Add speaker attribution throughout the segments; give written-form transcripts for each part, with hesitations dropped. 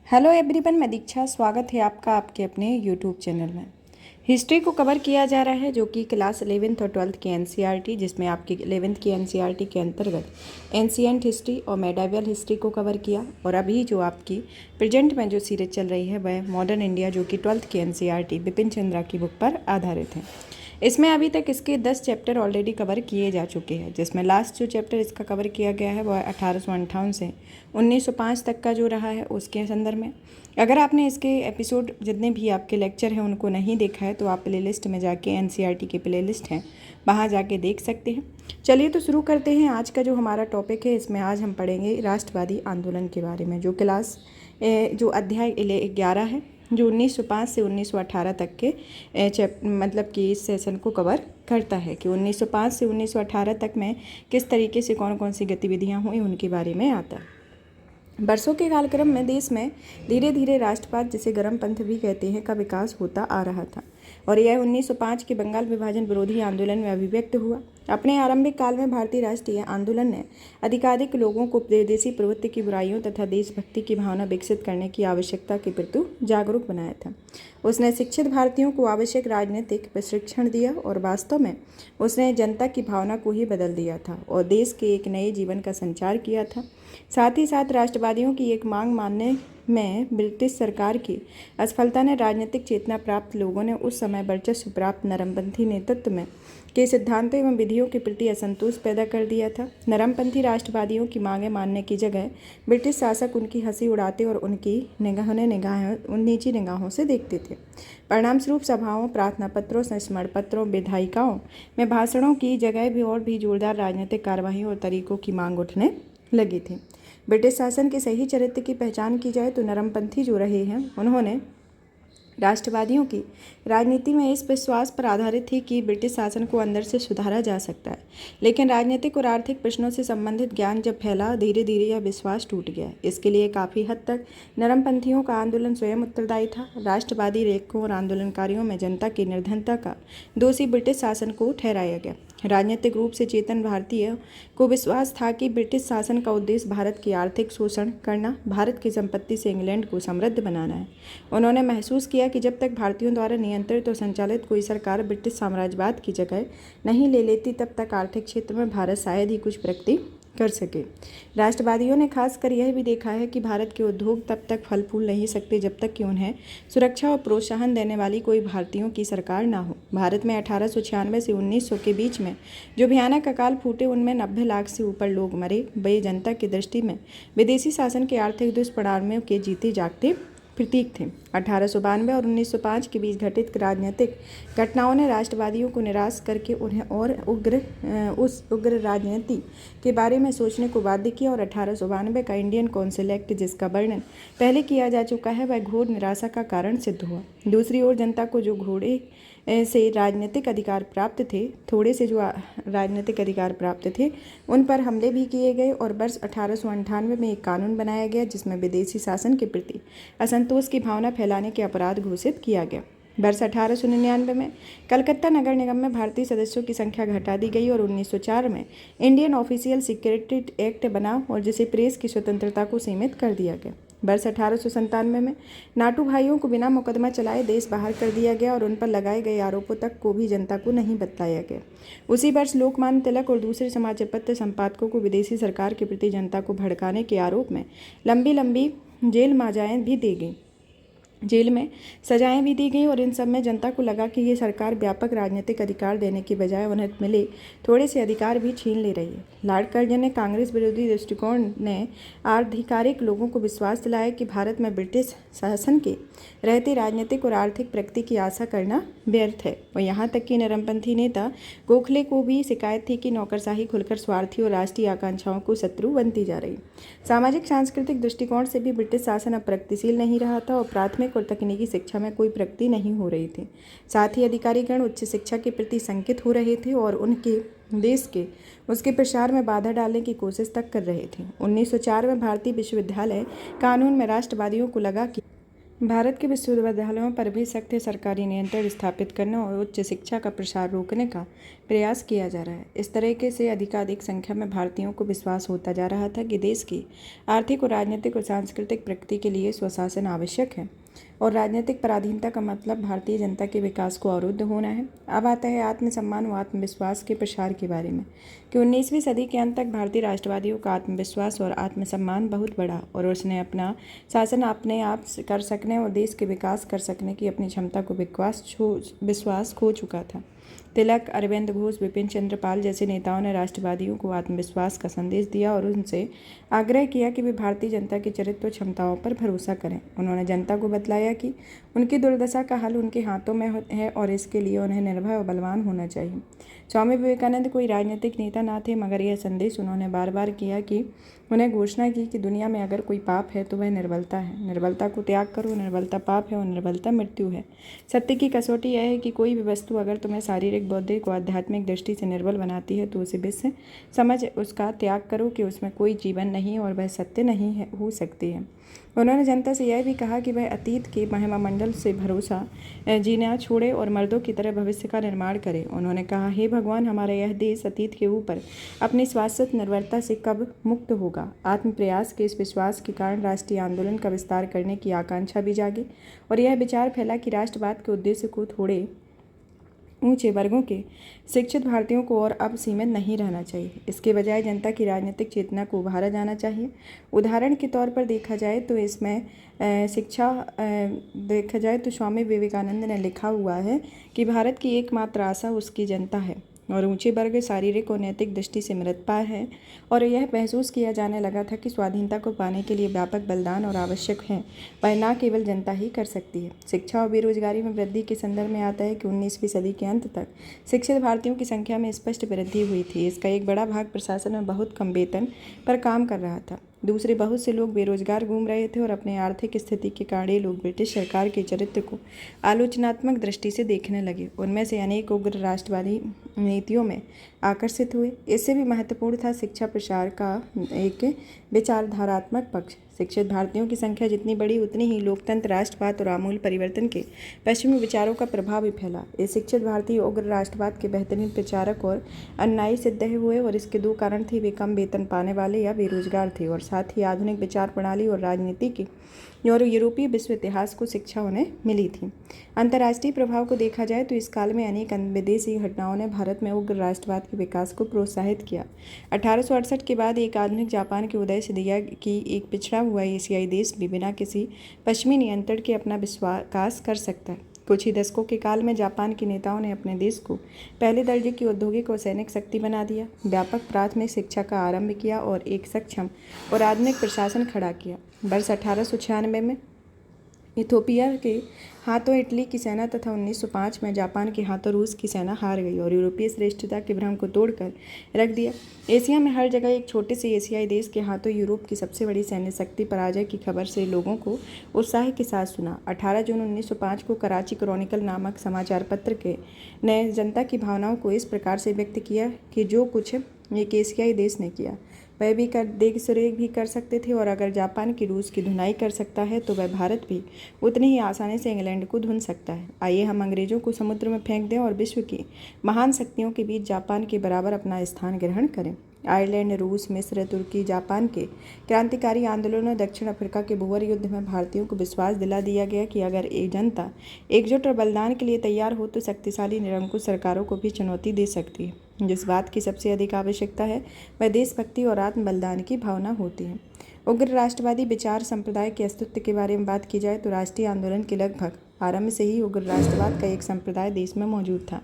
Speaker 1: Hello everyone, मैं दीक्षा। स्वागत है आपका आपके अपने यूट्यूब चैनल में। हिस्ट्री को कवर किया जा रहा है, जो कि क्लास 11th और 12th की एनसीईआरटी, जिसमें आपकी 11th की एनसीईआरटी के अंतर्गत एंशिएंट हिस्ट्री और मेडाइवल हिस्ट्री को कवर किया। और अभी जो आपकी प्रेजेंट में जो सीरीज चल रही है वह मॉडर्न इंडिया, जो कि 12th की एनसीईआरटी बिपिन चंद्रा की बुक पर आधारित है। इसमें अभी तक इसके 10 चैप्टर ऑलरेडी कवर किए जा चुके हैं, जिसमें लास्ट जो चैप्टर इसका कवर किया गया है वह 1858 से 1905 तक का जो रहा है उसके संदर्भ में। अगर आपने इसके एपिसोड जितने भी आपके लेक्चर हैं उनको नहीं देखा है तो आप प्लेलिस्ट में जाके एनसीईआरटी की प्लेलिस्ट है वहाँ जाके देख सकते हैं। चलिए तो शुरू करते हैं आज का जो हमारा टॉपिक है। इसमें आज हम पढ़ेंगे राष्ट्रवादी आंदोलन के बारे में, जो क्लास जो अध्याय 11 है, जो 1905 से 1918 तक के मतलब कि इस सेशन को कवर करता है कि 1905 से 1918 तक में किस तरीके से कौन कौन सी गतिविधियां हुई उनके बारे में आता है। वर्षों के कालक्रम में देश में धीरे धीरे राष्ट्रवाद, जिसे गर्मपंथ भी कहते हैं, का विकास होता आ रहा था और यह 1905 के बंगाल विभाजन विरोधी आंदोलन में अभिव्यक्त हुआ। अपने आरंभिक काल में भारतीय राष्ट्रीय आंदोलन ने अधिकाधिक लोगों को विदेशी प्रवृत्ति की बुराइयों तथा देशभक्ति की भावना विकसित करने की आवश्यकता के प्रति जागरूक बनाया था। उसने शिक्षित भारतीयों को आवश्यक राजनीतिक प्रशिक्षण दिया और वास्तव में उसने जनता की भावना को ही बदल दिया था और देश के एक नए जीवन का संचार किया था। साथ ही साथ राष्ट्रवादियों की एक मांग मानने में ब्रिटिश सरकार की असफलता ने राजनीतिक चेतना प्राप्त लोगों ने उस समय वर्चस्व प्राप्त नरमपंथी नेतृत्व में के सिद्धांतों एवं विधियों के प्रति असंतोष पैदा कर दिया था। नरमपंथी राष्ट्रवादियों की मांगें मानने की जगह ब्रिटिश शासक उनकी हंसी उड़ाते और उनकी नीची निगाहों से देखते थे। परिणामस्वरूप सभाओं, प्रार्थना पत्रों, स्मरण पत्रों, विधायिकाओं में भाषणों की जगह भी और भी जोरदार राजनीतिक कार्यवाही और तरीकों की मांग उठने लगी थी। ब्रिटिश शासन के सही चरित्र की पहचान की जाए तो नरमपंथी जो रहे हैं उन्होंने राष्ट्रवादियों की राजनीति में इस विश्वास पर आधारित थी कि ब्रिटिश शासन को अंदर से सुधारा जा सकता है, लेकिन राजनीतिक और आर्थिक प्रश्नों से संबंधित ज्ञान जब फैला, धीरे धीरे यह विश्वास टूट गया। इसके लिए काफ़ी हद तक नरमपंथियों का आंदोलन स्वयं उत्तरदायी था। राष्ट्रवादी लेखकों और आंदोलनकारियों में जनता की निर्धनता का दोषी ब्रिटिश शासन को ठहराया गया। राजनीतिक रूप से चेतन भारतीय को विश्वास था कि ब्रिटिश शासन का उद्देश्य भारत की आर्थिक शोषण करना, भारत की संपत्ति से इंग्लैंड को समृद्ध बनाना है। उन्होंने महसूस किया कि जब तक भारतीयों द्वारा नियंत्रित और संचालित कोई सरकार ब्रिटिश साम्राज्यवाद की जगह नहीं ले लेती, तब तक आर्थिक क्षेत्र में भारत शायद ही कुछ प्रगति कर सके। राष्ट्रवादियों ने खासकर यह भी देखा है कि भारत के उद्योग तब तक फल फूल नहीं सकते जब तक कि उन्हें सुरक्षा और प्रोत्साहन देने वाली कोई भारतीयों की सरकार ना हो। भारत में 1896 से 1900 के बीच में जो भयानक अकाल फूटे, उनमें 90 लाख से ऊपर लोग मरे। वे जनता की दृष्टि में विदेशी शासन के आर्थिक दुष्परिणामों के जीते जागते प्रतीक थे। 1892 और 1905 के बीच घटित राजनीतिक घटनाओं ने राष्ट्रवादियों को निराश करके उन्हें और उस उग्र राजनीति के बारे में सोचने को बाध्य किया और 1892 का इंडियन काउंसिल एक्ट, जिसका वर्णन पहले किया जा चुका है, वह घोर निराशा का कारण सिद्ध हुआ। दूसरी ओर जनता को जो से राजनीतिक अधिकार प्राप्त थे, राजनीतिक अधिकार प्राप्त थे, उन पर हमले भी किए गए और वर्ष 1898 में एक कानून बनाया गया जिसमें विदेशी शासन के प्रति असंतोष की भावना फैलाने के अपराध घोषित किया गया। वर्ष 1899 में कलकत्ता नगर निगम में भारतीय सदस्यों की संख्या घटा दी गई और 1904 में इंडियन ऑफिशियल सिक्योरिटी एक्ट बना और जिसे प्रेस की स्वतंत्रता को सीमित कर दिया गया। वर्ष 1897 में नाटू भाइयों को बिना मुकदमा चलाए देश बाहर कर दिया गया और उन पर लगाए गए आरोपों तक को भी जनता को नहीं बताया गया। उसी वर्ष लोकमान्य तिलक और दूसरे समाचार पत्र संपादकों को विदेशी सरकार के प्रति जनता को भड़काने के आरोप में लंबी लंबी जेल में सजाएं भी दी गई और इन सब में जनता को लगा कि ये सरकार व्यापक राजनीतिक अधिकार देने की बजाय उन्हें मिले थोड़े से अधिकार भी छीन ले रही है। लॉर्ड कर्जन ने कांग्रेस विरोधी दृष्टिकोण ने आधिकारिक लोगों को विश्वास दिलाया कि भारत में ब्रिटिश शासन के रहते राजनीतिक और आर्थिक प्रगति की आशा करना व्यर्थ है। और यहाँ तक कि नरमपंथी नेता गोखले को भी शिकायत थी कि नौकरशाही खुलकर स्वार्थी और राष्ट्रीय आकांक्षाओं को शत्रु बनती जा रही। सामाजिक सांस्कृतिक दृष्टिकोण से भी ब्रिटिश शासन अब प्रगतिशील नहीं रहा था और प्राथमिक और तकनीकी शिक्षा में कोई प्रगति नहीं हो रही थी। साथ ही अधिकारीगण उच्च शिक्षा के प्रति शंकित हो रहे थे और उनके देश के उसके प्रसार में बाधा डालने की कोशिश तक कर रहे थे। 1904 में भारतीय विश्वविद्यालय कानून में राष्ट्रवादियों को लगा कि भारत के विश्वविद्यालयों पर भी सख्त सरकारी नियंत्रण स्थापित करने और उच्च शिक्षा का प्रसार रोकने का प्रयास किया जा रहा है। इस तरीके से अधिकाधिक संख्या में भारतीयों को विश्वास होता जा रहा था कि देश की आर्थिक और राजनीतिक और सांस्कृतिक प्रगति के लिए स्वशासन आवश्यक है और राजनीतिक पराधीनता का मतलब भारतीय जनता के विकास को अवरुद्ध होना है। अब आता है आत्मसम्मान और आत्मविश्वास के प्रसार के बारे में कि 19वीं सदी के अंत तक भारतीय राष्ट्रवादियों का आत्मविश्वास और आत्मसम्मान बहुत बढ़ा और उसने अपना शासन अपने आप कर सकने और देश के विकास कर सकने की अपनी क्षमता को विश्वास खो चुका था। तिलक, अरविंद घोष, विपिन चंद्र पाल जैसे नेताओं ने राष्ट्रवादियों को आत्मविश्वास का संदेश दिया और उनसे आग्रह किया कि वे भारतीय जनता की चरित्र और क्षमताओं पर भरोसा करें। उन्होंने जनता को बतलाया कि उनकी दुर्दशा का हल उनके हाथों में है और इसके लिए उन्हें निर्भय और बलवान होना चाहिए। स्वामी विवेकानंद कोई राजनीतिक नेता ना थे, मगर यह संदेश उन्होंने बार बार किया कि उन्हें घोषणा की कि दुनिया में अगर कोई पाप है तो वह निर्बलता है। निर्बलता को त्याग करो, निर्बलता पाप है और निर्बलता मृत्यु है। सत्य की कसौटी यह है कि कोई भी वस्तु अगर तुम्हें शारीरिक, बौद्धिक और आध्यात्मिक दृष्टि से निर्बल बनाती है तो उसे विष समझ उसका त्याग करो कि उसमें कोई जीवन नहीं और वह सत्य नहीं है हो सकती है। उन्होंने जनता से यह भी कहा कि वह अतीत के महिमामंडल से भरोसा जीना छोड़े और मर्दों की तरह भविष्य का निर्माण करे। उन्होंने कहा, हे भगवान, हमारा यह देश अतीत के ऊपर अपनी शाश्वत निर्भरता से कब मुक्त होगा। आत्म प्रयास के इस विश्वास के कारण राष्ट्रीय आंदोलन का विस्तार करने की आकांक्षा भी जागी और यह विचार फैला कि राष्ट्रवाद के उद्देश्य को थोड़े ऊंचे वर्गों के शिक्षित भारतीयों को और अब सीमित नहीं रहना चाहिए। इसके बजाय जनता की राजनीतिक चेतना को उभारा जाना चाहिए। उदाहरण के तौर पर देखा जाए तो स्वामी विवेकानंद ने लिखा हुआ है कि भारत की एकमात्र आशा उसकी जनता है और ऊंचे वर्ग शारीरिक और नैतिक दृष्टि से मृतप्राय है और यह महसूस किया जाने लगा था कि स्वाधीनता को पाने के लिए व्यापक बलिदान और आवश्यक है, वह न केवल जनता ही कर सकती है। शिक्षा और बेरोजगारी में वृद्धि के संदर्भ में आता है कि 19वीं सदी के अंत तक शिक्षित भारतीयों की संख्या में स्पष्ट वृद्धि हुई थी। इसका एक बड़ा भाग प्रशासन में बहुत कम वेतन पर काम कर रहा था। दूसरे बहुत से लोग बेरोजगार घूम रहे थे और अपने आर्थिक स्थिति के कारण ये लोग ब्रिटिश सरकार के चरित्र को आलोचनात्मक दृष्टि से देखने लगे। उनमें से अनेक उग्र राष्ट्रवादी नीतियों में आकर्षित हुए। इससे भी महत्वपूर्ण था शिक्षा प्रसार का एक विचारधारात्मक पक्ष। शिक्षित भारतीयों की संख्या जितनी बढ़ी उतनी ही लोकतंत्र, राष्ट्रवाद और आमूल परिवर्तन के पश्चिमी विचारों का प्रभाव भी फैला। ये शिक्षित भारतीय उग्र राष्ट्रवाद के बेहतरीन प्रचारक और अनुयायी सिद्ध हुए और इसके दो कारण थे। वे कम वेतन पाने वाले या बेरोजगार थे और साथ ही आधुनिक विचार प्रणाली और राजनीति की और यूरोपीय विश्व इतिहास को शिक्षा उन्हें मिली थी। अंतर्राष्ट्रीय प्रभाव को देखा जाए तो इस काल में अनेक विदेशी घटनाओं ने भारत में उग्र राष्ट्रवाद के विकास को प्रोत्साहित किया। 1868 के बाद एक आधुनिक जापान के उदय से दिया कि एक पिछड़ा हुआ एशियाई देश भी बिना किसी पश्चिमी नियंत्रण के अपना विकास कर सकता है। कुछ ही दशकों के काल में जापान के नेताओं ने अपने देश को पहले दर्जे की औद्योगिक और सैनिक शक्ति बना दिया, व्यापक प्राथमिक शिक्षा का आरंभ किया और एक सक्षम और आधुनिक प्रशासन खड़ा किया। वर्ष 1896 में इथोपिया के हाथों इटली की सेना तथा 1905 में जापान के हाथों रूस की सेना हार गई और यूरोपीय श्रेष्ठता के भ्रम को तोड़कर रख दिया। एशिया में हर जगह एक छोटे से एशियाई देश के हाथों यूरोप की सबसे बड़ी सैन्य शक्ति पराजय की खबर से लोगों को उत्साह के साथ सुना। 18 जून 1905 को कराची क्रॉनिकल नामक समाचार पत्र के ने जनता की भावनाओं को इस प्रकार से व्यक्त किया कि जो कुछ एक एशियाई देश ने किया वह भी भी कर सकते थे और अगर जापान की रूस की धुनाई कर सकता है तो वह भारत भी उतनी ही आसानी से इंग्लैंड को धुन सकता है। आइए हम अंग्रेजों को समुद्र में फेंक दें और विश्व की महान शक्तियों के बीच जापान के बराबर अपना स्थान ग्रहण करें। आयरलैंड, रूस, मिस्र, तुर्की, जापान के क्रांतिकारी आंदोलनों, दक्षिण अफ्रीका के बोअर युद्ध में भारतीयों को विश्वास दिला दिया गया कि अगर एक जनता एकजुट और बलिदान के लिए तैयार हो तो शक्तिशाली निरंकुश सरकारों को भी चुनौती दे सकती है। जिस बात की सबसे अधिक आवश्यकता है वह देशभक्ति और आत्म बलिदान की भावना होती है। उग्र राष्ट्रवादी विचार संप्रदाय के अस्तित्व के बारे में बात की जाए तो राष्ट्रीय आंदोलन के लगभग आरंभ से ही उग्र राष्ट्रवाद का एक संप्रदाय देश में मौजूद था।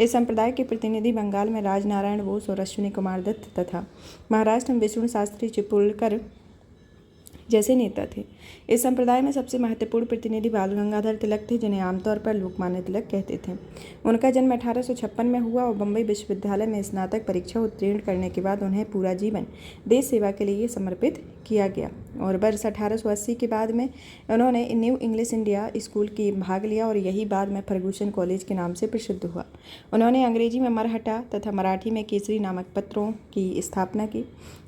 Speaker 1: इस संप्रदाय के प्रतिनिधि बंगाल में राजनारायण बोस और अश्विनी कुमार दत्त तथा महाराष्ट्र में विष्णु शास्त्री चिपळूणकर जैसे नेता थे। इस संप्रदाय में सबसे महत्वपूर्ण प्रतिनिधि बाल गंगाधर तिलक थे, जिन्हें आमतौर पर लोकमान्य तिलक कहते थे। उनका जन्म 1856 में हुआ और बम्बई विश्वविद्यालय में स्नातक परीक्षा उत्तीर्ण करने के बाद उन्हें पूरा जीवन देश सेवा के लिए समर्पित किया गया और वर्ष 1880 के बाद में उन्होंने न्यू इंग्लिश इंडिया स्कूल की भाग लिया और यही बाद में फर्गूसन कॉलेज के नाम से प्रसिद्ध हुआ। उन्होंने अंग्रेजी में मरहटा तथा मराठी में केसरी नामक पत्रों की स्थापना की।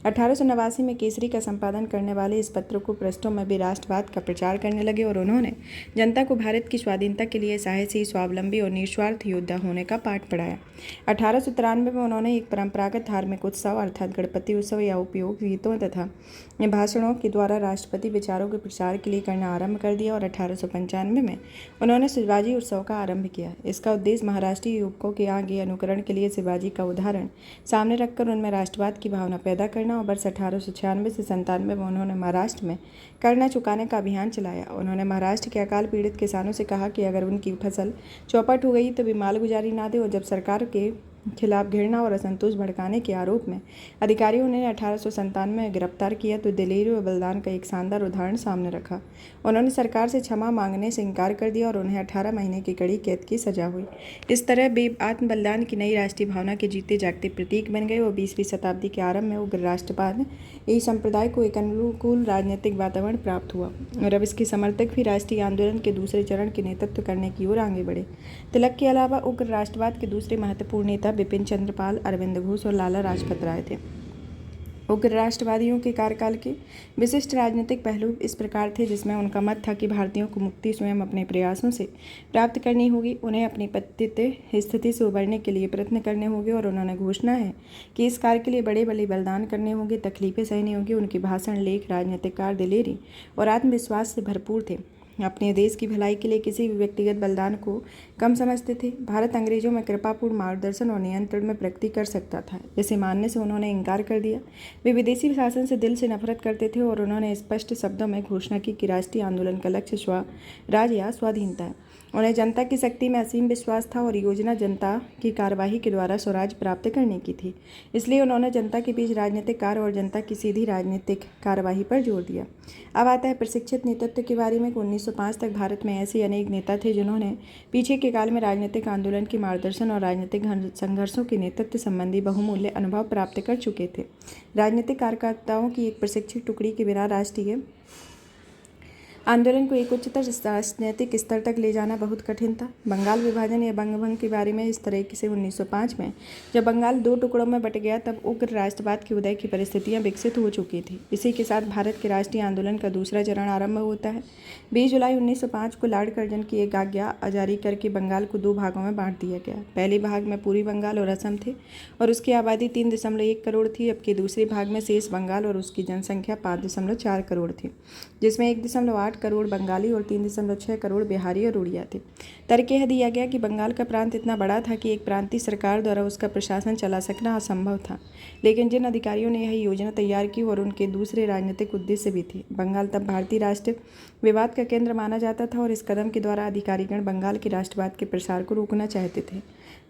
Speaker 1: 1889 में केसरी का संपादन करने वाले इस पत्र पत्र को पृष्ठों में भी राष्ट्रवाद का प्रचार करने लगे और उन्होंने जनता को भारत की स्वाधीनता के लिए साहसी, स्वावलंबी और निस्वार्थ योद्धा होने का पाठ पढ़ाया। 1893 में उन्होंने एक परंपरागत धार्मिक उत्सव अर्थात गणपति उत्सव या उपयोग गीतों तथा भाषणों के द्वारा राष्ट्रपति विचारों के प्रसार के लिए करना आरंभ कर दिया और 1895 में उन्होंने शिवाजी उत्सव का आरंभ किया। इसका उद्देश्य महाराष्ट्रीय युवकों के आगे अनुकरण के लिए शिवाजी का उदाहरण सामने रखकर उनमें राष्ट्रवाद की भावना पैदा करना और वर्ष 1896 से 97 में उन्होंने महाराष्ट्र में कर न चुकाने का अभियान चलाया। उन्होंने महाराष्ट्र के अकाल पीड़ित किसानों से कहा कि अगर उनकी फसल चौपट हो गई तो वे मालगुजारी ना दे और जब सरकार के खिलाफ घृणा और असंतोष भड़काने के आरोप में अधिकारियों ने 1897 में गिरफ्तार किया तो दिलेरी और बलिदान का एक शानदार उदाहरण सामने रखा। उन्होंने सरकार से क्षमा मांगने से इनकार कर दिया और उन्हें 18 महीने की कड़ी कैद की सजा हुई। इस तरह वे आत्म बलिदान की नई राष्ट्रीय भावना के जीते जागते प्रतीक बन गए और 20वीं शताब्दी के आरंभ में उग्र राष्ट्रवाद इस संप्रदाय को एक अनुकूल राजनीतिक वातावरण प्राप्त हुआ और अब इसके समर्थक भी राष्ट्रीय आंदोलन के दूसरे चरण के नेतृत्व करने की ओर आगे बढ़े। तिलक के अलावा उग्र राष्ट्रवाद के दूसरे महत्वपूर्ण नेता बिपिन चंद्र पाल, अरविंद घोष और लाला लाजपत राय थे। उग्र राष्ट्रवादियों के कार्यकाल के विशिष्ट राजनीतिक पहलू इस प्रकार थे जिसमें उनका मत था कि भारतीयों को मुक्ति स्वयं अपने प्रयासों से प्राप्त करनी होगी, उन्हें अपनी पतित स्थिति से उबरने के लिए प्रयत्न करने होंगे और उन्होंने घोषणा है कि इस कार्य के लिए बड़े बलिदान करने होंगे, तकलीफें सहनी होंगी। उनके भाषण, लेख, राजनीतिक कार्य दिलेरी और आत्मविश्वास से भरपूर थे। अपने देश की भलाई के लिए किसी भी व्यक्तिगत बलिदान को कम समझते थे। भारत अंग्रेजों में कृपापूर्ण मार्गदर्शन और नियंत्रण में प्रगति कर सकता था, जिसे मानने से उन्होंने इनकार कर दिया। वे विदेशी शासन से दिल से नफरत करते थे और उन्होंने स्पष्ट शब्दों में घोषणा की कि राष्ट्रीय आंदोलन का लक्ष्य स्वराज या स्वाधीनता है। उन्हें जनता की शक्ति में असीम विश्वास था और योजना जनता की कार्यवाही के द्वारा स्वराज प्राप्त करने की थी। इसलिए उन्होंने जनता के बीच राजनीतिक कार्य और जनता की सीधी राजनीतिक कार्यवाही पर जोर दिया। अब आता है प्रशिक्षित नेतृत्व के बारे में। 1905 तक भारत में ऐसे अनेक नेता थे जिन्होंने पीछे के काल में राजनीतिक आंदोलन के मार्गदर्शन और राजनीतिक संघर्षों के नेतृत्व संबंधी बहुमूल्य अनुभव प्राप्त कर चुके थे। राजनीतिक कार्यकर्ताओं की एक प्रशिक्षित टुकड़ी के बिना राष्ट्रीय आंदोलन को एक उच्चतर राजनीतिक स्तर तक ले जाना बहुत कठिन था। बंगाल विभाजन या बंगभंग के बारे में इस तरह से 1905 में जब बंगाल 2 टुकड़ों में बट गया तब उग्र राष्ट्रवाद के उदय की परिस्थितियां विकसित हो चुकी थी। इसी के साथ भारत के राष्ट्रीय आंदोलन का दूसरा चरण आरंभ होता है। 20 जुलाई 1905 को लॉर्ड कर्जन की एक आज्ञा जारी करके बंगाल को 2 भागों में बांट दिया गया। पहले भाग में पूर्वी बंगाल और असम थे और उसकी आबादी 3.1 करोड़ थी, जबकि दूसरे भाग में शेष बंगाल और उसकी जनसंख्या 5.4 करोड़ थी, जिसमें 1.8 करोड़ बंगाली और 3.6 करोड़ बिहारी और उड़िया थे। तर्क यह दिया गया कि बंगाल का प्रांत इतना बड़ा था कि एक प्रांतीय सरकार द्वारा उसका प्रशासन चला सकना असंभव था, लेकिन जिन अधिकारियों ने यह योजना तैयार की और उनके दूसरे राजनीतिक उद्देश्य भी थे। बंगाल तब भारतीय राष्ट्र विवाद का केंद्र माना जाता था और इस कदम के द्वारा अधिकारीगण बंगाल के राष्ट्रवाद के प्रसार को रोकना चाहते थे।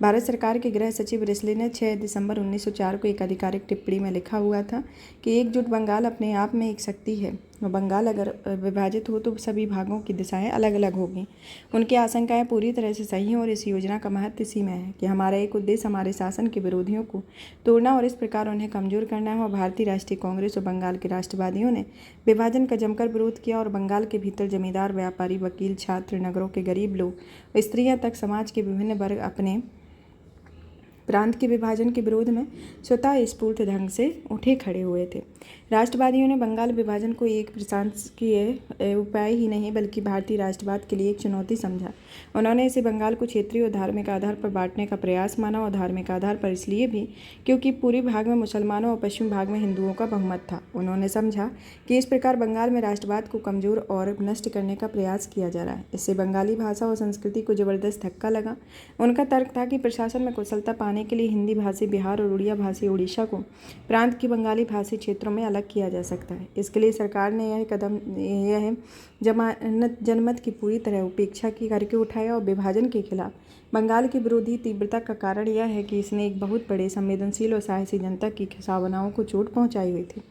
Speaker 1: भारत सरकार के गृह सचिव रिस्ले ने 6 दिसंबर 1904 को एक आधिकारिक टिप्पणी में लिखा हुआ था कि एकजुट बंगाल अपने आप में एक शक्ति है और बंगाल अगर विभाजित हो तो सभी भागों की दिशाएं अलग अलग होंगी। उनकी आशंकाएं पूरी तरह से सही हैं और इस योजना का महत्व इसी में है कि हमारा एक उद्देश्य हमारे शासन के विरोधियों को तोड़ना और इस प्रकार उन्हें कमजोर करना है। और भारतीय राष्ट्रीय कांग्रेस और बंगाल के राष्ट्रवादियों ने विभाजन का जमकर विरोध किया और बंगाल के भीतर जमींदार, व्यापारी, वकील, छात्र, नगरों के गरीब लोग, स्त्रियां तक समाज के विभिन्न वर्ग अपने प्रांत के विभाजन के विरोध में स्वतः स्फूर्त ढंग से उठे खड़े हुए थे। राष्ट्रवादियों ने बंगाल विभाजन को एक प्रशासकीय उपाय ही नहीं बल्कि भारतीय राष्ट्रवाद के लिए एक चुनौती समझा। उन्होंने इसे बंगाल को क्षेत्रीय और धार्मिक आधार पर बांटने का प्रयास माना और धार्मिक आधार पर इसलिए भी क्योंकि पूर्वी भाग में मुसलमानों और पश्चिमी भाग में हिंदुओं का बहुमत था। उन्होंने समझा कि इस प्रकार बंगाल में राष्ट्रवाद को कमजोर और नष्ट करने का प्रयास किया जा रहा है। इससे बंगाली भाषा और संस्कृति को जबरदस्त धक्का लगा। उनका तर्क था कि प्रशासन में कुशलता पाने के लिए हिंदी भाषी बिहार और उड़िया भाषी उड़ीसा को प्रांत की बंगाली भाषी क्षेत्रों में अलग किया जा सकता है। इसके लिए सरकार ने यह जनमत की पूरी तरह उपेक्षा की करके उठाया और विभाजन के खिलाफ बंगाल की विरोधी तीव्रता का कारण यह है कि इसने एक बहुत बड़े संवेदनशील और साहसी जनता की भावनाओं को चोट पहुंचाई हुई थी।